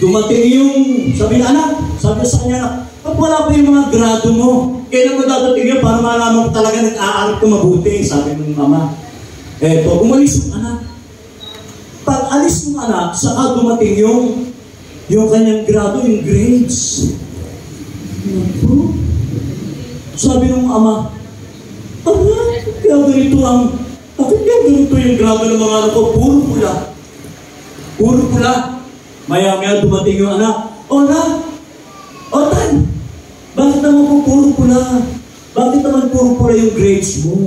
Dumating yung, sabi na anak, sabi sa kanya anak, pag wala pa yung mga grado mo, kailan mo dadating yun para malaman mo talaga nag-aaral ko mabuti, sabi ng mama. Eto, umalis yung anak. Pag alis ng anak, saka dumating yung kanyang grado, yung grades. Sabi ng ama, kaya ganito bakit kaya ganito yung grado ng mga anak ko? Puro pula. Puro pula. Maya-maya dumating yung anak, Tan, bakit naman po puro pula? Bakit naman puro pula yung grades mo?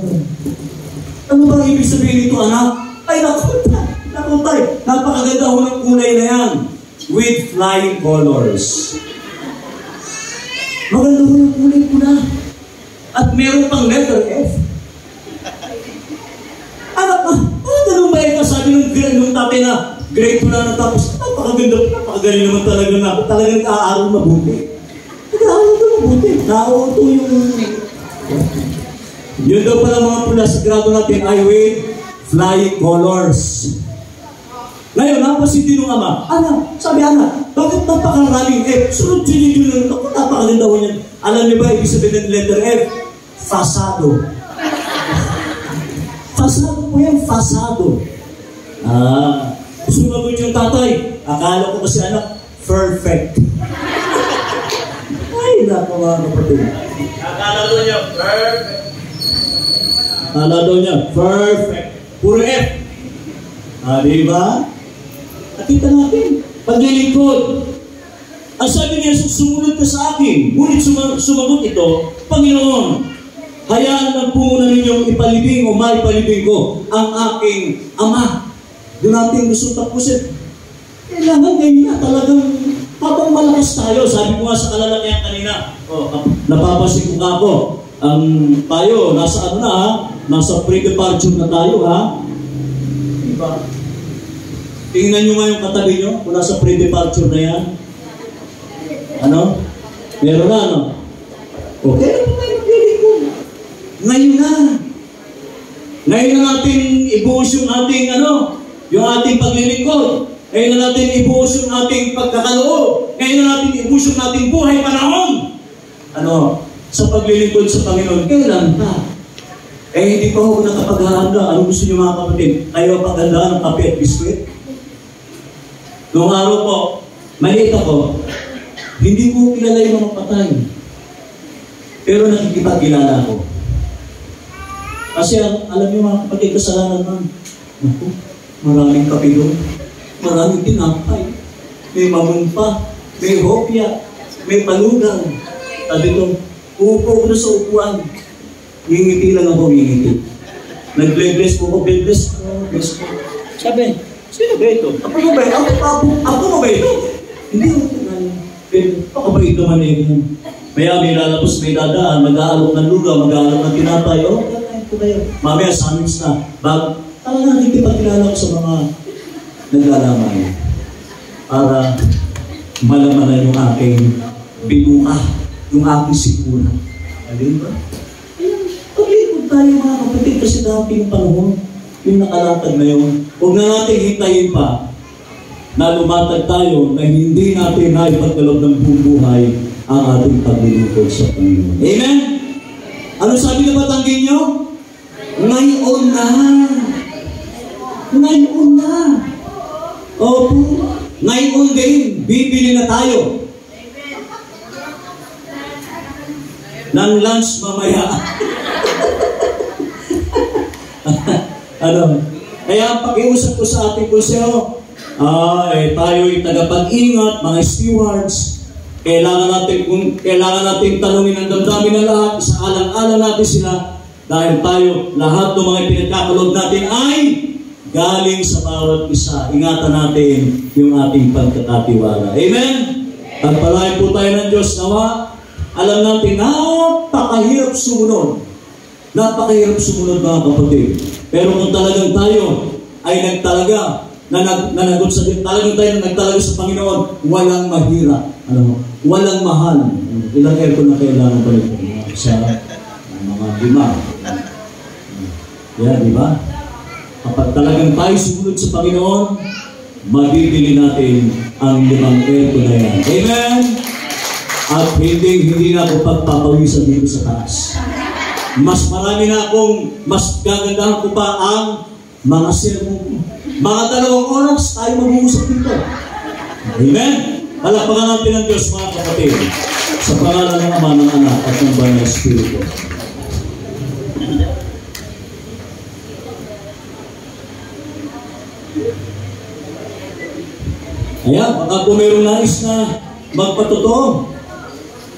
Ano ba ibig sabihin nito, anak? Ay, naku, tay, napakaganda ho ng kulay na yan. With flying colors. Maganda ho yung kulay pula. At meron pang letter F. Anak, ganun ba ito? Sabi nung tatay na grade 2 na natapos, napakaganda, napakagaling naman talaga na. Talagang nag-aaral mabuti. Nag-aaral ito mabuti. Nauto yung... Yun daw pala mga pula sa grado natin ay with flying colors. Ngayon, napasin din ng ama. Sabi anak, bakit napakaraming F? Sunod yun lang. Naku, napakaganda ho niyan. Alam niyo ba, ibig sabihin ng letter F? Fasado. Fasado po yan, fasado. Sumagot yung tatay. Akala ko kasi anak, perfect. Ay, naku mga kapatid. Akala daw niya, perfect. Akala daw niya, perfect. Puro F. Diba? At kita natin, paglilingkod. Ang sabi niya, sumunod ka sa akin. Ngunit sumagot ito, Panginoon, hayaan lang po muna ninyong ipalibing o maipalibing ko ang aking ama. Doon natin gusto tapusin. Kailangan ngayon na talagang habang malakas tayo. Sabi ko nga sa kalalakihan kanina, napapansin ko nga ako, ang tayo, nasa ano na ha? Nasa pre-departure na tayo ha? Diba? Tingnan nyo nga yung katabi nyo, kung nasa pre-departure na yan. Ano? Meron na, ano? Okay, ano pa yung piling ko? Ngayon na. Ngayon na natin ibuhos yung ating, yung ating paglilingkod. Ngayon na natin ibuhos yung ating pagkakaloob. Ngayon na natin ibuhos yung ating buhay panahon. Sa paglilingkod sa Panginoon, kailan pa? hindi pa ako nakapaghahanda. Ano gusto niyo mga kapatid? Kayo paghandaan ng kape at biskwit? Noong araw po, maliit ako, hindi ko kilala yung mga patay. Pero nakikipagkilala ako. Kasi alam niyo mga kapatid, kasalanan man. Naku, maraming kape doon. Maraming tinapay. May mamumpa. May hopya. May palugang. Sabi ko, uupo ko na sa upuan. Ngingiti lang ako, ngingiti. Nag-bless po ko, bless ko, bless ko. Sabi, sino ba ito? Ako mo ba ito? Ako mo ba ito? Hindi ko ito. Ako ba ito man ito? Maya may lalapos, may dadaan, mag-aalok ng luga, mag-aalok ng tinapay. Ito kayo. Mamaya, sandwich na. Talaga nakikipagkilala ko sa mga naglalamay. Para malamanan yung aking binuka, yung aking sikuna. Alin ba? Pag-ikot tayo mga kapatid kasi dati yung panahon, yung nakalatag na yun. Huwag na natin hintayin pa na lumatag tayo na hindi natin naipagkaloob ng buong buhay ang ating paglilingkod sa Panginoon. Amen? Ano sabi na batanggin nyo? Ngayon na. Ngayon na. Opo. Ngayon din, bibili na tayo. Ng lunch mamaya. Kaya pakiusap ko sa ating konseho, tayo'y tagapag-ingat, mga stewards. Kailangan natin tanungin ang damdamin na lahat, sa alang-alang natin sila, dahil tayo, lahat ng mga pinagkakaloob natin ay galing sa bawat isa. Ingatan natin yung ating pagkakatiwala. Amen? Pagpalain po tayo ng Diyos nawa. Alam natin, napakahirap sumunod. Napakahirap sumunod mga kapatid. Pero kung talagang tayo ay nagtalaga, nanagot sa Diyos, talagang tayo nagtalaga sa Panginoon, walang mahirap. Walang mahal. Ilang aircon na kailangan pa rin sa mga 5. Yan, di ba? Kapag talagang tayo sumunod sa Panginoon, mabibili natin ang 5 aircon na yan. Amen? At hindi na ako pagpapawisan dito sa taas. Mas marami na mas gagandahan ko pa ang mga sermon ko. Mga 2 oras tayo mag-uusap dito. Amen? Palakpakan natin ang Diyos mga kapatid. Sa pangalan ng Ama, ng Anak, at ng Banal na Espiritu. Ayan, baka kung mayroong nais na magpatotoo.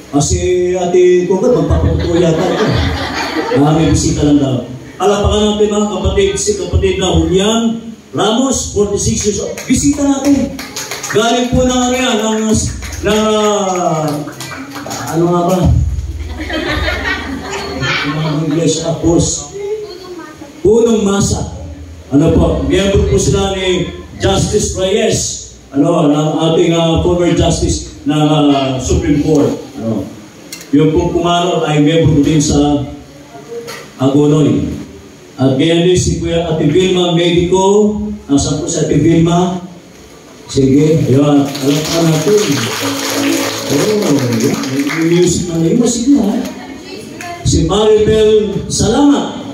Kasi Ate Kugat, magpapatotoo yata ito. May bisita lang daw. Alapakan natin mga kapatid, si kapatid na Julian Ramos, 46 years old. Bisita natin. Galing po na yan, ano nga ba? Ang English Apos. Punong Masa. Ano po, miyembro po sila ni Justice Reyes. Ng ating former justice na Supreme Court. Yung pong pumalo ay miyembro din sa Agonoy. At ganyan din si Kuya Ate Vilma Medico. Nasa po sa Ate Vilma. Sige, ayun. Alam ka natin. Yung music na yung masigla. Si Maribel Salamat.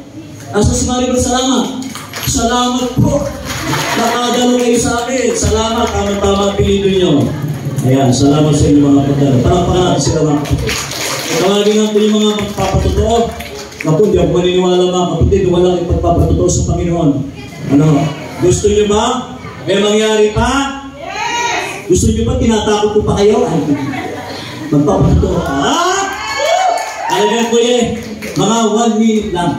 Nasa si Maribel Salamat. Salamat po. Nakadalo kayo sa akin. Salamat. Tama-tama pilido nyo. Ayan, salamat sa inyo mga kapatid. Parang natin sila mga kapatid. Tawagin natin yung mga magpapatotoo. Naku, hindi ako maniniwala mga kapatid. Walang ipagpapatotoo sa Panginoon. Gusto nyo ba? May mangyari pa? Yes! Gusto nyo ba tinatakot ko pa kayo? Magpapatotoo. Alagan ko mga 1 minute lang.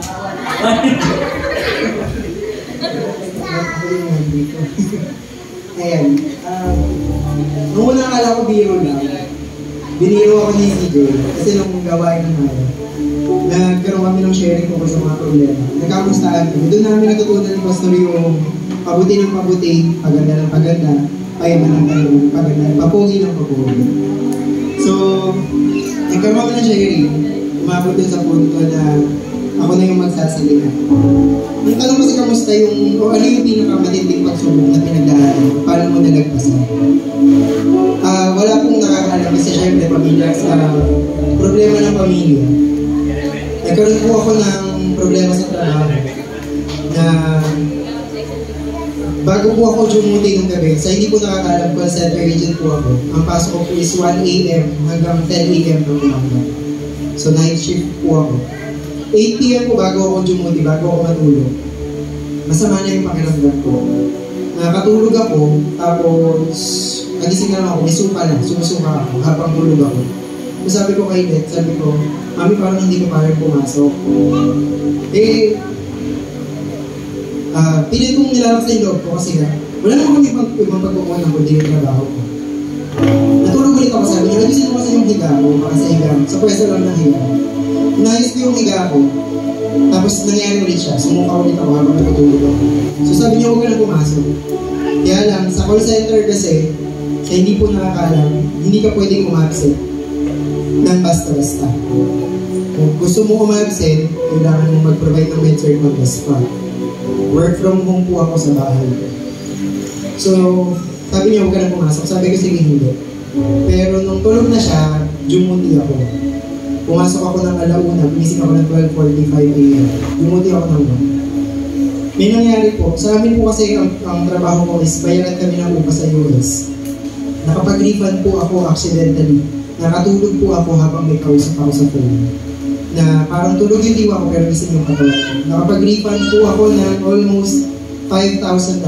Ayan. Nung unang akala ko biro lang, biniro ako ni CJ kasi nung gawain ng araw, nagkaroon kami ng sharing ko sa mga problema. Nagkamustahan kami. Doon namin natutunan ni Pastor yung pabuti ng pabuti, paganda ng paganda, payaman ng paganda, papugi ng papugi. So, nagkaroon kami ng sharing, umabot doon sa punto na ako na yung magsasalita. Yung tanong kasi kamusta yung, o ano yung pinakamatinding pagsubok na pinagdaanan, paano mo nalagpasan? Wala pong nakakalam kasi syempre pamilya sa problema ng pamilya. Nagkaroon po ako ng problema sa trabaho na bago po ako dumuti ng gabi, sa hindi po nakakalam, call center agent po ako. Ang pasok ko po is 1 a.m. hanggang 10 a.m. ng umaga. So night shift po ako. 8 p.m. po bago ako dumuti, bago ako matulog. Masama na yung pakiramdam ko. Nakatulog ako, tapos nagising na lang ako, may suka na, sumusuka ako habang tulog ako. So sabi ko kay Ted, sabi ko, Mami, parang hindi ko parang pumasok. Pilit kong nilalak sa loob ko kasi wala naman ibang pagkukuha ng kundi yung trabaho ko. Natulog ulit ako, sabi niya, nagisin ko kasi yung higa ko, baka sa higa, sa pwesto lang ng higa. Inayos ko yung higa ko, tapos nangyari ulit siya, sumuka ulit ako habang natutulog ako. So sabi niya, huwag ka na pumasok. Kaya lang, sa call center kasi, sa hindi po nakakalam, hindi ka pwedeng umabsent ng basta-basta. Kung gusto mo umabsent, kailangan mo mag-provide ng med-cert mag-basta. Work from home po ako sa bahay. So, sabi niya, huwag ka na pumasok. Sabi ko, sige, hindi. Pero nung tulog na siya, dumuti ako. Pumasok ako ng alauna, binisip ako ng 12:45 a.m. Dumuti ako ng 1. May nangyari po. Sa amin po kasi ang trabaho ko is bayaran kami ng upa sa US. Nakapag-refund po ako accidentally. Nakatulog po ako habang may kausap ako sa phone. Na parang tulog yung diwa ko pero gising yung katawan ko. Nakapag-refund po ako ng almost $5,000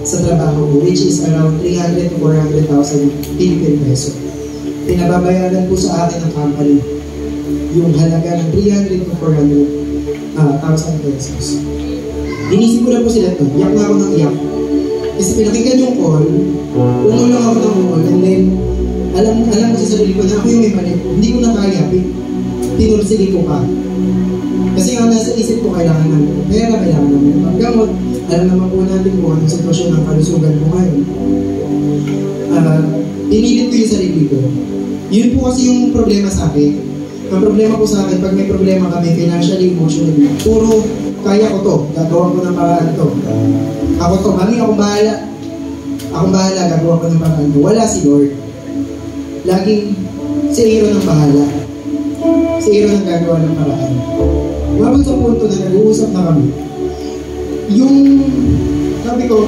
sa trabaho ko, which is around 300 to 400,000 Philippine peso. Pinababayaran po sa akin ng company yung halaga ng 300 to 400,000 pesos. Dinisip ko na po sila ito. Iyak na ako ng iyak. Kasi pinakinggan yung call, unol lang ako ng call, and then alam ko sa sarili ko na ako yung may mali. Hindi ko na kaya, pinulsili ko pa. Kasi nga nasa isip ko, kailangan namin pera, kailangan namin ng paggamot. Alam naman po natin kung anong sitwasyon ng kalusugan ko ngayon. Pinilit ko yung sarili ko. Yun po kasi yung problema sa akin. Ang problema po sa akin, pag may problema kami, financially, emotionally, puro kaya ko to, gagawa ko ng paraan to. Ako to, mami, akong bahala. Akong bahala, gagawa ko ng paraan to. Wala si Lord. Laging si Aaron ang bahala. Si Aaron ang gagawa ng paraan. Umabot sa punto na nag-uusap na kami. Yung, sabi ko,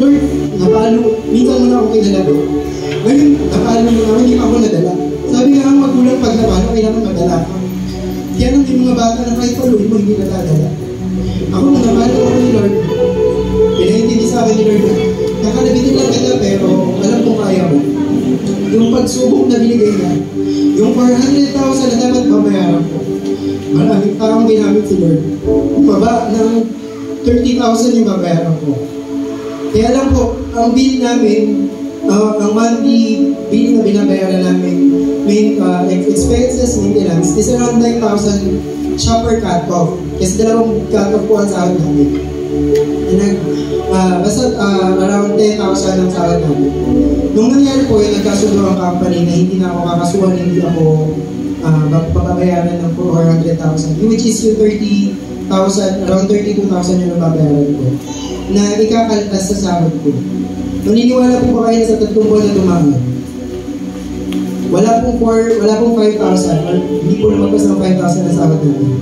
Lord, napalo, minsan mo na ako kinalabi. Ngayon, napalo mo na, hindi pa ako nadala. Sabi nga ang magulang pag napalo, kailangan madala ka. Kaya nang yung mga bata na kahit paluin mo, hindi natadala. Ako nung napalo ako ni Lord, pinaintindi sa akin ni Lord na, nakalabitin lang kita pero alam kong kaya mo. Yung pagsubok na binigay niya, yung 400,000 na dapat babayaran ko. Maraming taong ginamit si Lord. Baba ng 30,000 yung babayaran ko. Kaya lang po, ang bill namin, ang monthly bill na binabayaran namin, expenses, maintenance, is around 9,000 shopper cut-off. Kasi dalawang cut-off po ang sahod namin. Basta around 10,000 ang sahod namin. Nung nangyari po yung nagkasundo ang company na hindi na ako kakasuhan, hindi ako papabayaran ng 400,000, which is yung 30,000, around 32,000 yung nababayaran ko, na ikakaltas sa sahod ko. Naniniwala po ba kayo sa 3 buwan na dumaan? Wala pong 5,000, hindi po lumagpas ng 5,000 na sahod namin.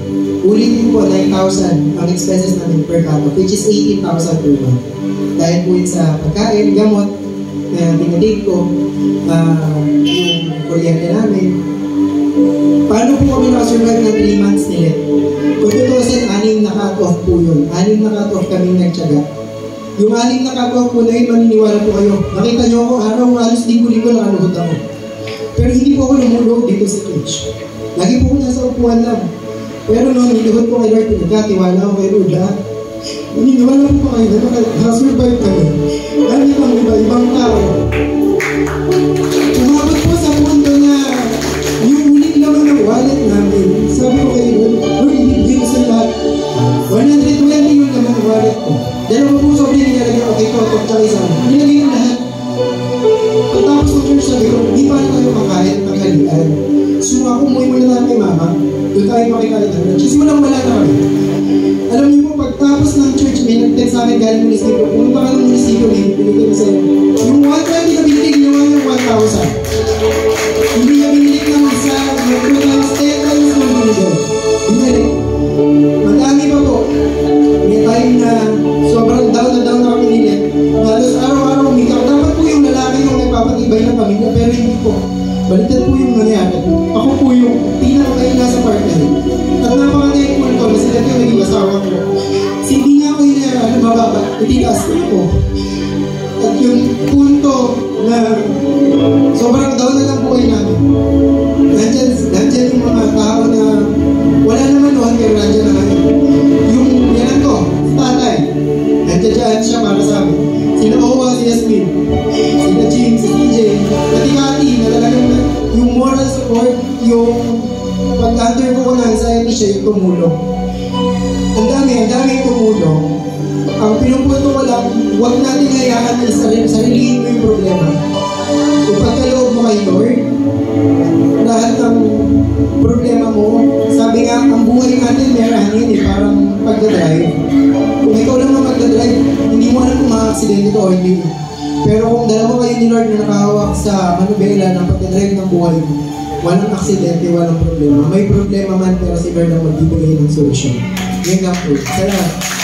Ulitin po, 9,000 ang expenses namin per cut-off, which is 18,000 per month. Dahil po yun sa pagkain, gamot, na pinatid ko, yung kuryente namin. Paano po kami nakasurvive ng 3 months nila? Kung tutusin, 6 na cut-off po yun. 6 na cut-off kaming nagtyaga. Yung 6 na cut-off po na yun, maniniwala po kayo. Nakita nyo ako, araw, halos linggo-linggo nakaluhod ako. Pero hindi po ako lumulog dito sa church. Lagi po ko nasa upuan lang. Pero nung niluhod po kay Lord, pinagkatiwala ko kay Lord lahat. Naniniwala po kayo na nakasurvive kami. Dahil pang iba-ibang tao. Umabot po sa punto na yung ulit naman ng wallet namin. Sabi ko kay Lord, ibigay ko sa lahat. 120 yung naman ng wallet ko. Dalawa po sobre nilalagay ko kay Totok tsaka isang. Nilagay yung lahat. Pagtapos ng church sabi ko, di pa tayo kakain at magkalian. So ako umuwi muna natin kay Mama. Doon tayo makikalit ng church. Kasi walang wala na kami. Alam niyo po, pagtapos ng church, may nag-text sa akin galing munisipyo. Pumunta ka ng munisipyo, may binigay ko sa'yo. Yung 120 na binigay, ginawa yung 1,000. Hindi niya binigay ng isa, 2 times, 10 times ng binigay. Binigay. baliktad po yung nangyari. Ako po yung pinakakaila sa part na yun. At napaka-thankful ko na sila yung naging asawa ko. Kasi hindi niya ako yung mababa, ititaas ko ako. At yung punto na sobrang down na lang buhay namin. Nandyan yung mga tao na wala naman noon, pero nandyan na ngayon. Yung yanan ko, tatay, nandyan siya para sa amin. Sila Owa, si Yasmin, sila Jim, si CJ, pati Kati, nalalagang yung moral support, yung pag-under ko ng anxiety siya yung tumulong. Ang dami tumulong. Ang pinupunto ko lang, huwag natin hayaan na sarilihin mo yung problema. Kung pagkaloob mo kay Lord, lahat ng problema mo, sabi nga, ang buhay natin meron yun parang pagdadrive. Kung ikaw lang ang pagdadrive, hindi mo alam kung ma-accident ito o hindi. Pero kung dalawa kayo ni Lord na nakahawak sa manubela ng pagdadrive ng buhay mo, walang aksidente, walang problema. May problema man, pero si Lord ang magbibigay ng solusyon. Yan lang po. Salamat.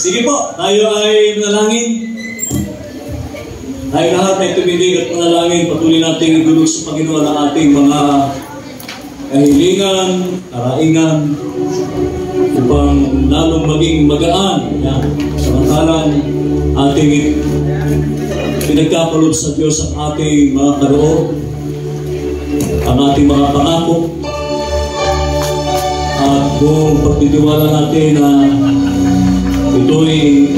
Sige po, tayo ay manalangin. Tayo lahat ay tuminig at manalangin. Patuloy natin idulog sa Panginoon ang ating mga kahilingan, karaingan, upang lalong maging magaan. Yan. Samantalang ating pinagkapaloob sa Diyos ang ating mga kaloob, ang ating mga pangako, at kung pagtitiwala natin na ito'y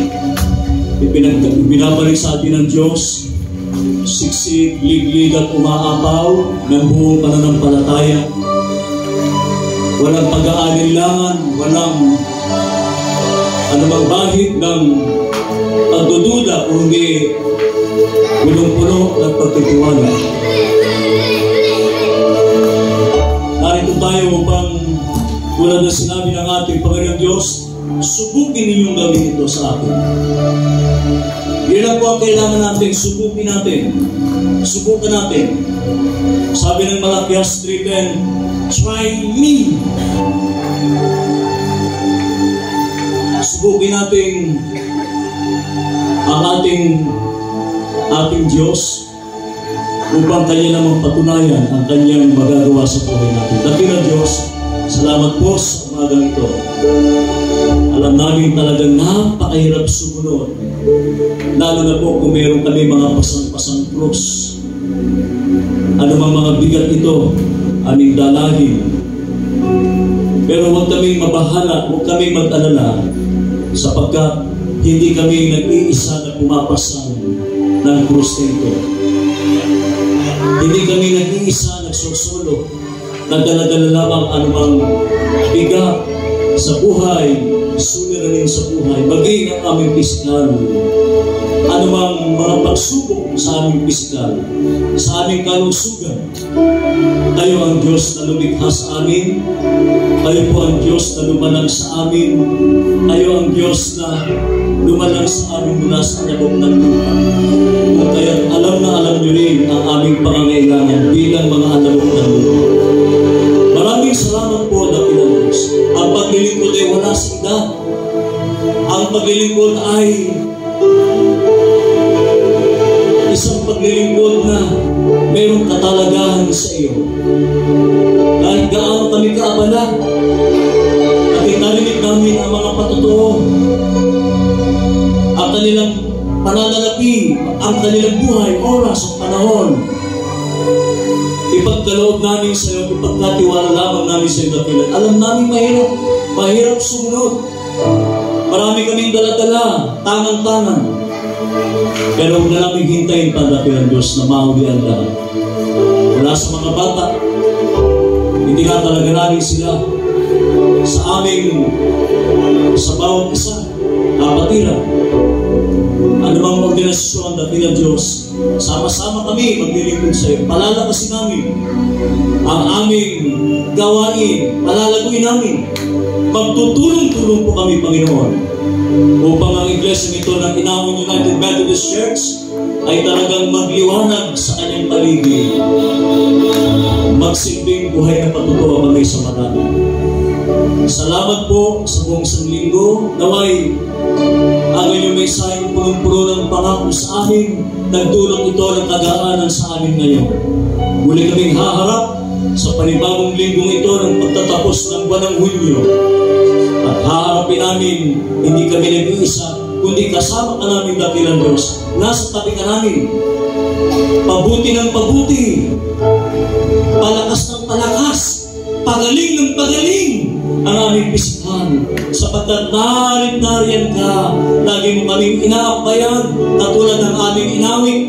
ibinabalik sa atin ng Diyos, siksik, liglig at umaapaw ng buong pananampalataya. Walang pag-aalinlangan, walang anumang bahid ng pagdududa, kundi punong-puno ng pagtitiwala. Narito tayo upang tulad ng sinabi ng ating Panginoon Diyos, subukin ninyong gawin ito sa akin. Yun lang po ang kailangan natin, subukin natin. Subukan natin. Sabi ng Malakias 3:10, try me. Subukin natin ang ating Diyos upang Kanya namang patunayan ang Kanyang magagawa sa buhay natin. Dakilang Diyos, salamat po sa umagang ito. Alam namin talagang napakahirap sumunod. Lalo na po kung meron kami mga pasang-pasang krus. Ano mang mga bigat ito, aming dalangin. Pero huwag kaming mabahala, huwag kaming mag-alala, sapagkat hindi kami nag-iisa na pumapasang ng krus nito. Hindi kami nag-iisa nagsusolo, nagdala-dala lamang anumang bigat sa buhay, suliranin sa buhay, maging ang aming pisikal. Anumang mga pagsubok sa aming pisikal, sa aming kalusugan, kayo ang Diyos na lumikha sa amin, kayo po ang Diyos na lumalang sa amin, kayo ang Diyos na lumalang sa amin mula sa alabok ng lupa. Kaya alam na alam nyo rin ang aming pangangailangan bilang mga alabok ng lupa. Maraming salamat po, dakilang Diyos. Ang paglilingkod ay wala sa edad. Ang paglilingkod ay isang paglilingkod na mayroong katalagahan sa iyo. Kahit gaano kami kaabala, at itarinig namin ang mga patotoo, ang kanilang pananalapi, ang kanilang buhay, oras at panahon. Ipagkaloob namin sa iyo, ipagkatiwala lamang namin sa iyo, dakilan. Alam namin mahirap sumunod. Marami kaming dala-dala, tangan-tangan. Pero huwag na namin hintayin pa, dakilang Diyos, na mahuli ang lahat. Mula sa mga bata, hindi nga talaga namin sila sa bawat isa, kapatiran. Anumang organisasyon, dakilang Diyos, sama-sama kami maglilingkod sa iyo. Palalakasin namin ang aming gawain, palalaguin namin. Magtutulong-tulong po kami, Panginoon, upang ang iglesia nito ng Inawon United Methodist Church ay talagang magliwanag sa kanyang paligid. Magsilbing buhay na patutuwa kami sa marami. Salamat po sa buong sanlinggo. Naway ang inyong mensahe punong-puno ng pangako sa amin. Nagdulot ito ng kagaanan sa amin ngayon. Muli kaming haharap sa panibagong linggong ito ng pagtatapos ng buwan ng Hunyo. At haharapin namin, hindi kami nag-iisa, kundi kasama ka namin, dakilang Diyos. Nasa tabi ka namin. Pabuti ng pabuti, palakas ng palakas, pagaling ng pagaling ang aming pisikal. Sapagkat nariyan ka, lagi mo kaming inaapayan, katulad ng aming inawit.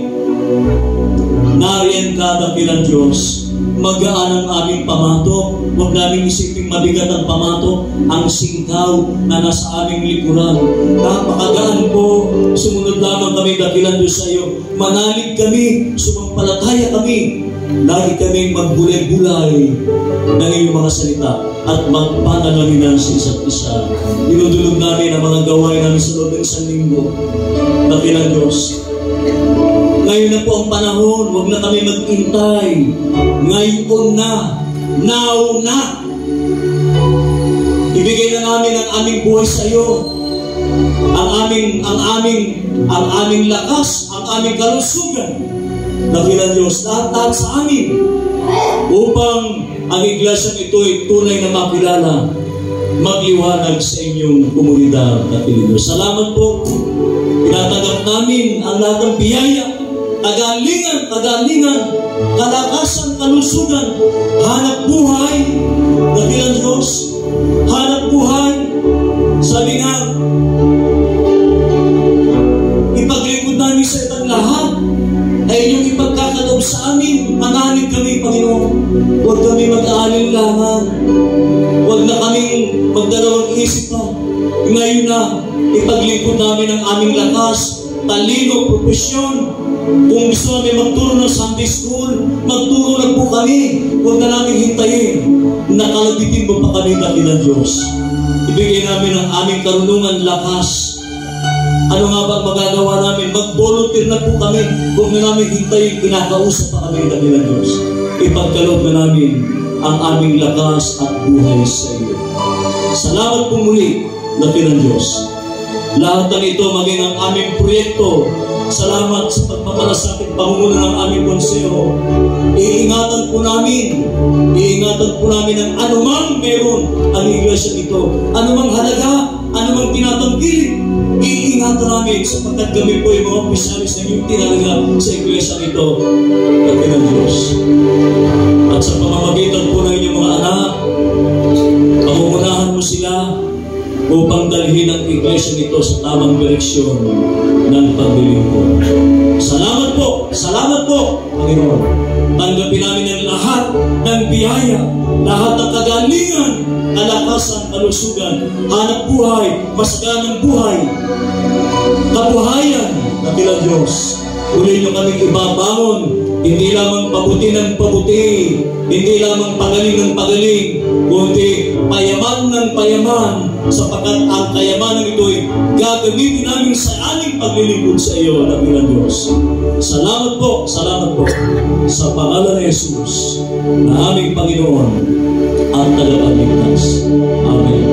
Nariyan ka, dakilang Diyos. Magaan ang aming pamatok. Huwag namin isiping mabigat ang pamatok, ang singkaw na nasa aming likuran. Napakagaan po. Sumunod lamang kami, dakilang Diyos sa iyo. Manalig kami, sumampalataya kami. Lagi kami magbulay-bulay ng iyong mga salita at magpanalangin sa isa't isa. Dinudulog namin ang mga gawain namin sa loob ng isang linggo. Dakilang Diyos, ngayon na po ang panahon, huwag na kami mag-intay. Ngayon na, now na. Ibigay na namin ang aming buhay sa iyo. Ang aming lakas, ang aming kalusugan. Dakilang Diyos, lahat sa amin. Upang ang iglesia ito ay tunay na makilala, magliwanag sa inyong komunidad, dakilang Diyos. Salamat po. Tinatanggap namin ang lahat ng biyaya, kagalingan, kalakasan, kalusugan, hanap buhay, dakilang Diyos, hanap buhay, sabi nga, ipaglingkod namin sa itang lahat, ay inyong ipagkakaloob sa amin, manalig kami, Panginoon. Huwag kami mag-aalinlangan, huwag na kaming magdalawang isip pa. Ngayon na, ipaglingkod namin ang aming lakas, talino, propesyon. Kung gusto namin magturo ng Sunday School, magturo na po kami. Huwag na namin hintayin. Nakalabitin mo pa kami, dakilang Diyos. Ibigay namin ang aming karunungan, lakas. Ano nga ba ang magagawa namin? Mag-volunteer na po kami. Huwag na namin hintayin, kinakausap pa kami, dakilang Diyos. Ipagkaloob na namin ang aming lakas at buhay sa iyo. Salamat po muli, dakilang Diyos. Lahat ng ito, maging ang aming proyekto. Salamat sa pagmamalasakit pangunguna ng aming konseho. Iingatan po namin ang anumang meron ang iglesia nito. Anumang halaga, anumang tinatangkilik, iingatan namin sapagkat kami po yung mga opisyalis na yung tinalaga sa iglesia nito. Dakilang Diyos. At sa pamamagitan po ng inyong mga anak, tamang direksyon ng paglilingkod. Salamat po, Panginoon. Tanggapin namin ang lahat ng biyaya, lahat ng kagalingan, kalakasan, kalusugan, hanap buhay, masaganang buhay, kabuhayan na tila Diyos. Uli niyo kaming ibabangon, hindi lamang pabuti ng pabuti, hindi lamang pagaling ng pagaling, kundi payaman ng payaman, sapagkat ang kayamanan ito'y gagamitin namin sa aming paglilingkod sa iyo, dakilang Diyos. Salamat po sa pangalan ni Jesus na aming Panginoon at tagapagligtas. Amen.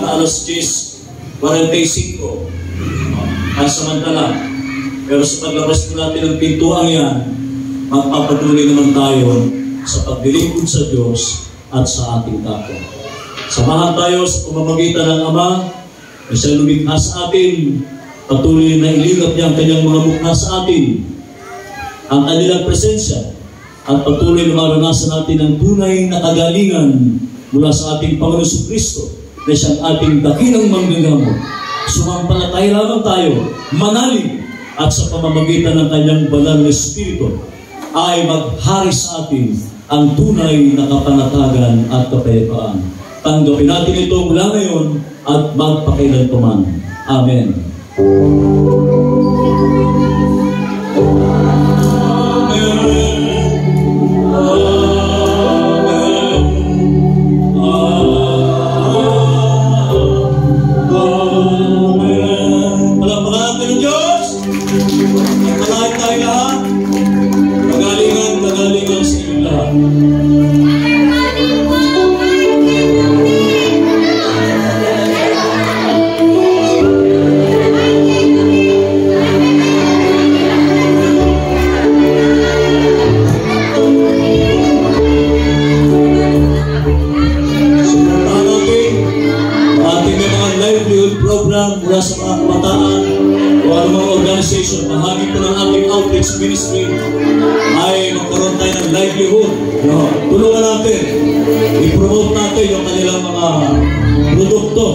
Alas 10:45 pansamantala. Pero sa paglabas po natin ng pintuan yan, magpapatuloy naman tayo sa paglilingkod sa Diyos at sa ating kapwa. Samahan tayo sa pamamagitan ng Ama na siya lumikha sa atin, patuloy na ilingap niya ang kanyang mga mukha sa atin, ang kanilang presensya, at patuloy na maranasan natin ang tunay na kagalingan mula sa ating Panginoon Kristo na siyang ating dakilang manggagamot. Sumampalataya lamang tayo, manalig, at sa pamamagitan ng kanyang banal na Espiritu ay maghari sa atin ang tunay na kapanatagan at kapayapaan. Tanggapin natin ito mula ngayon at magpakailanman. Amen. Mula sa mga kabataan o anumang organization, bahagi po ng ating outreach ministry, ay magkaroon tayo ng livelihood. Tulungan natin, i-promote natin yung kanilang mga produkto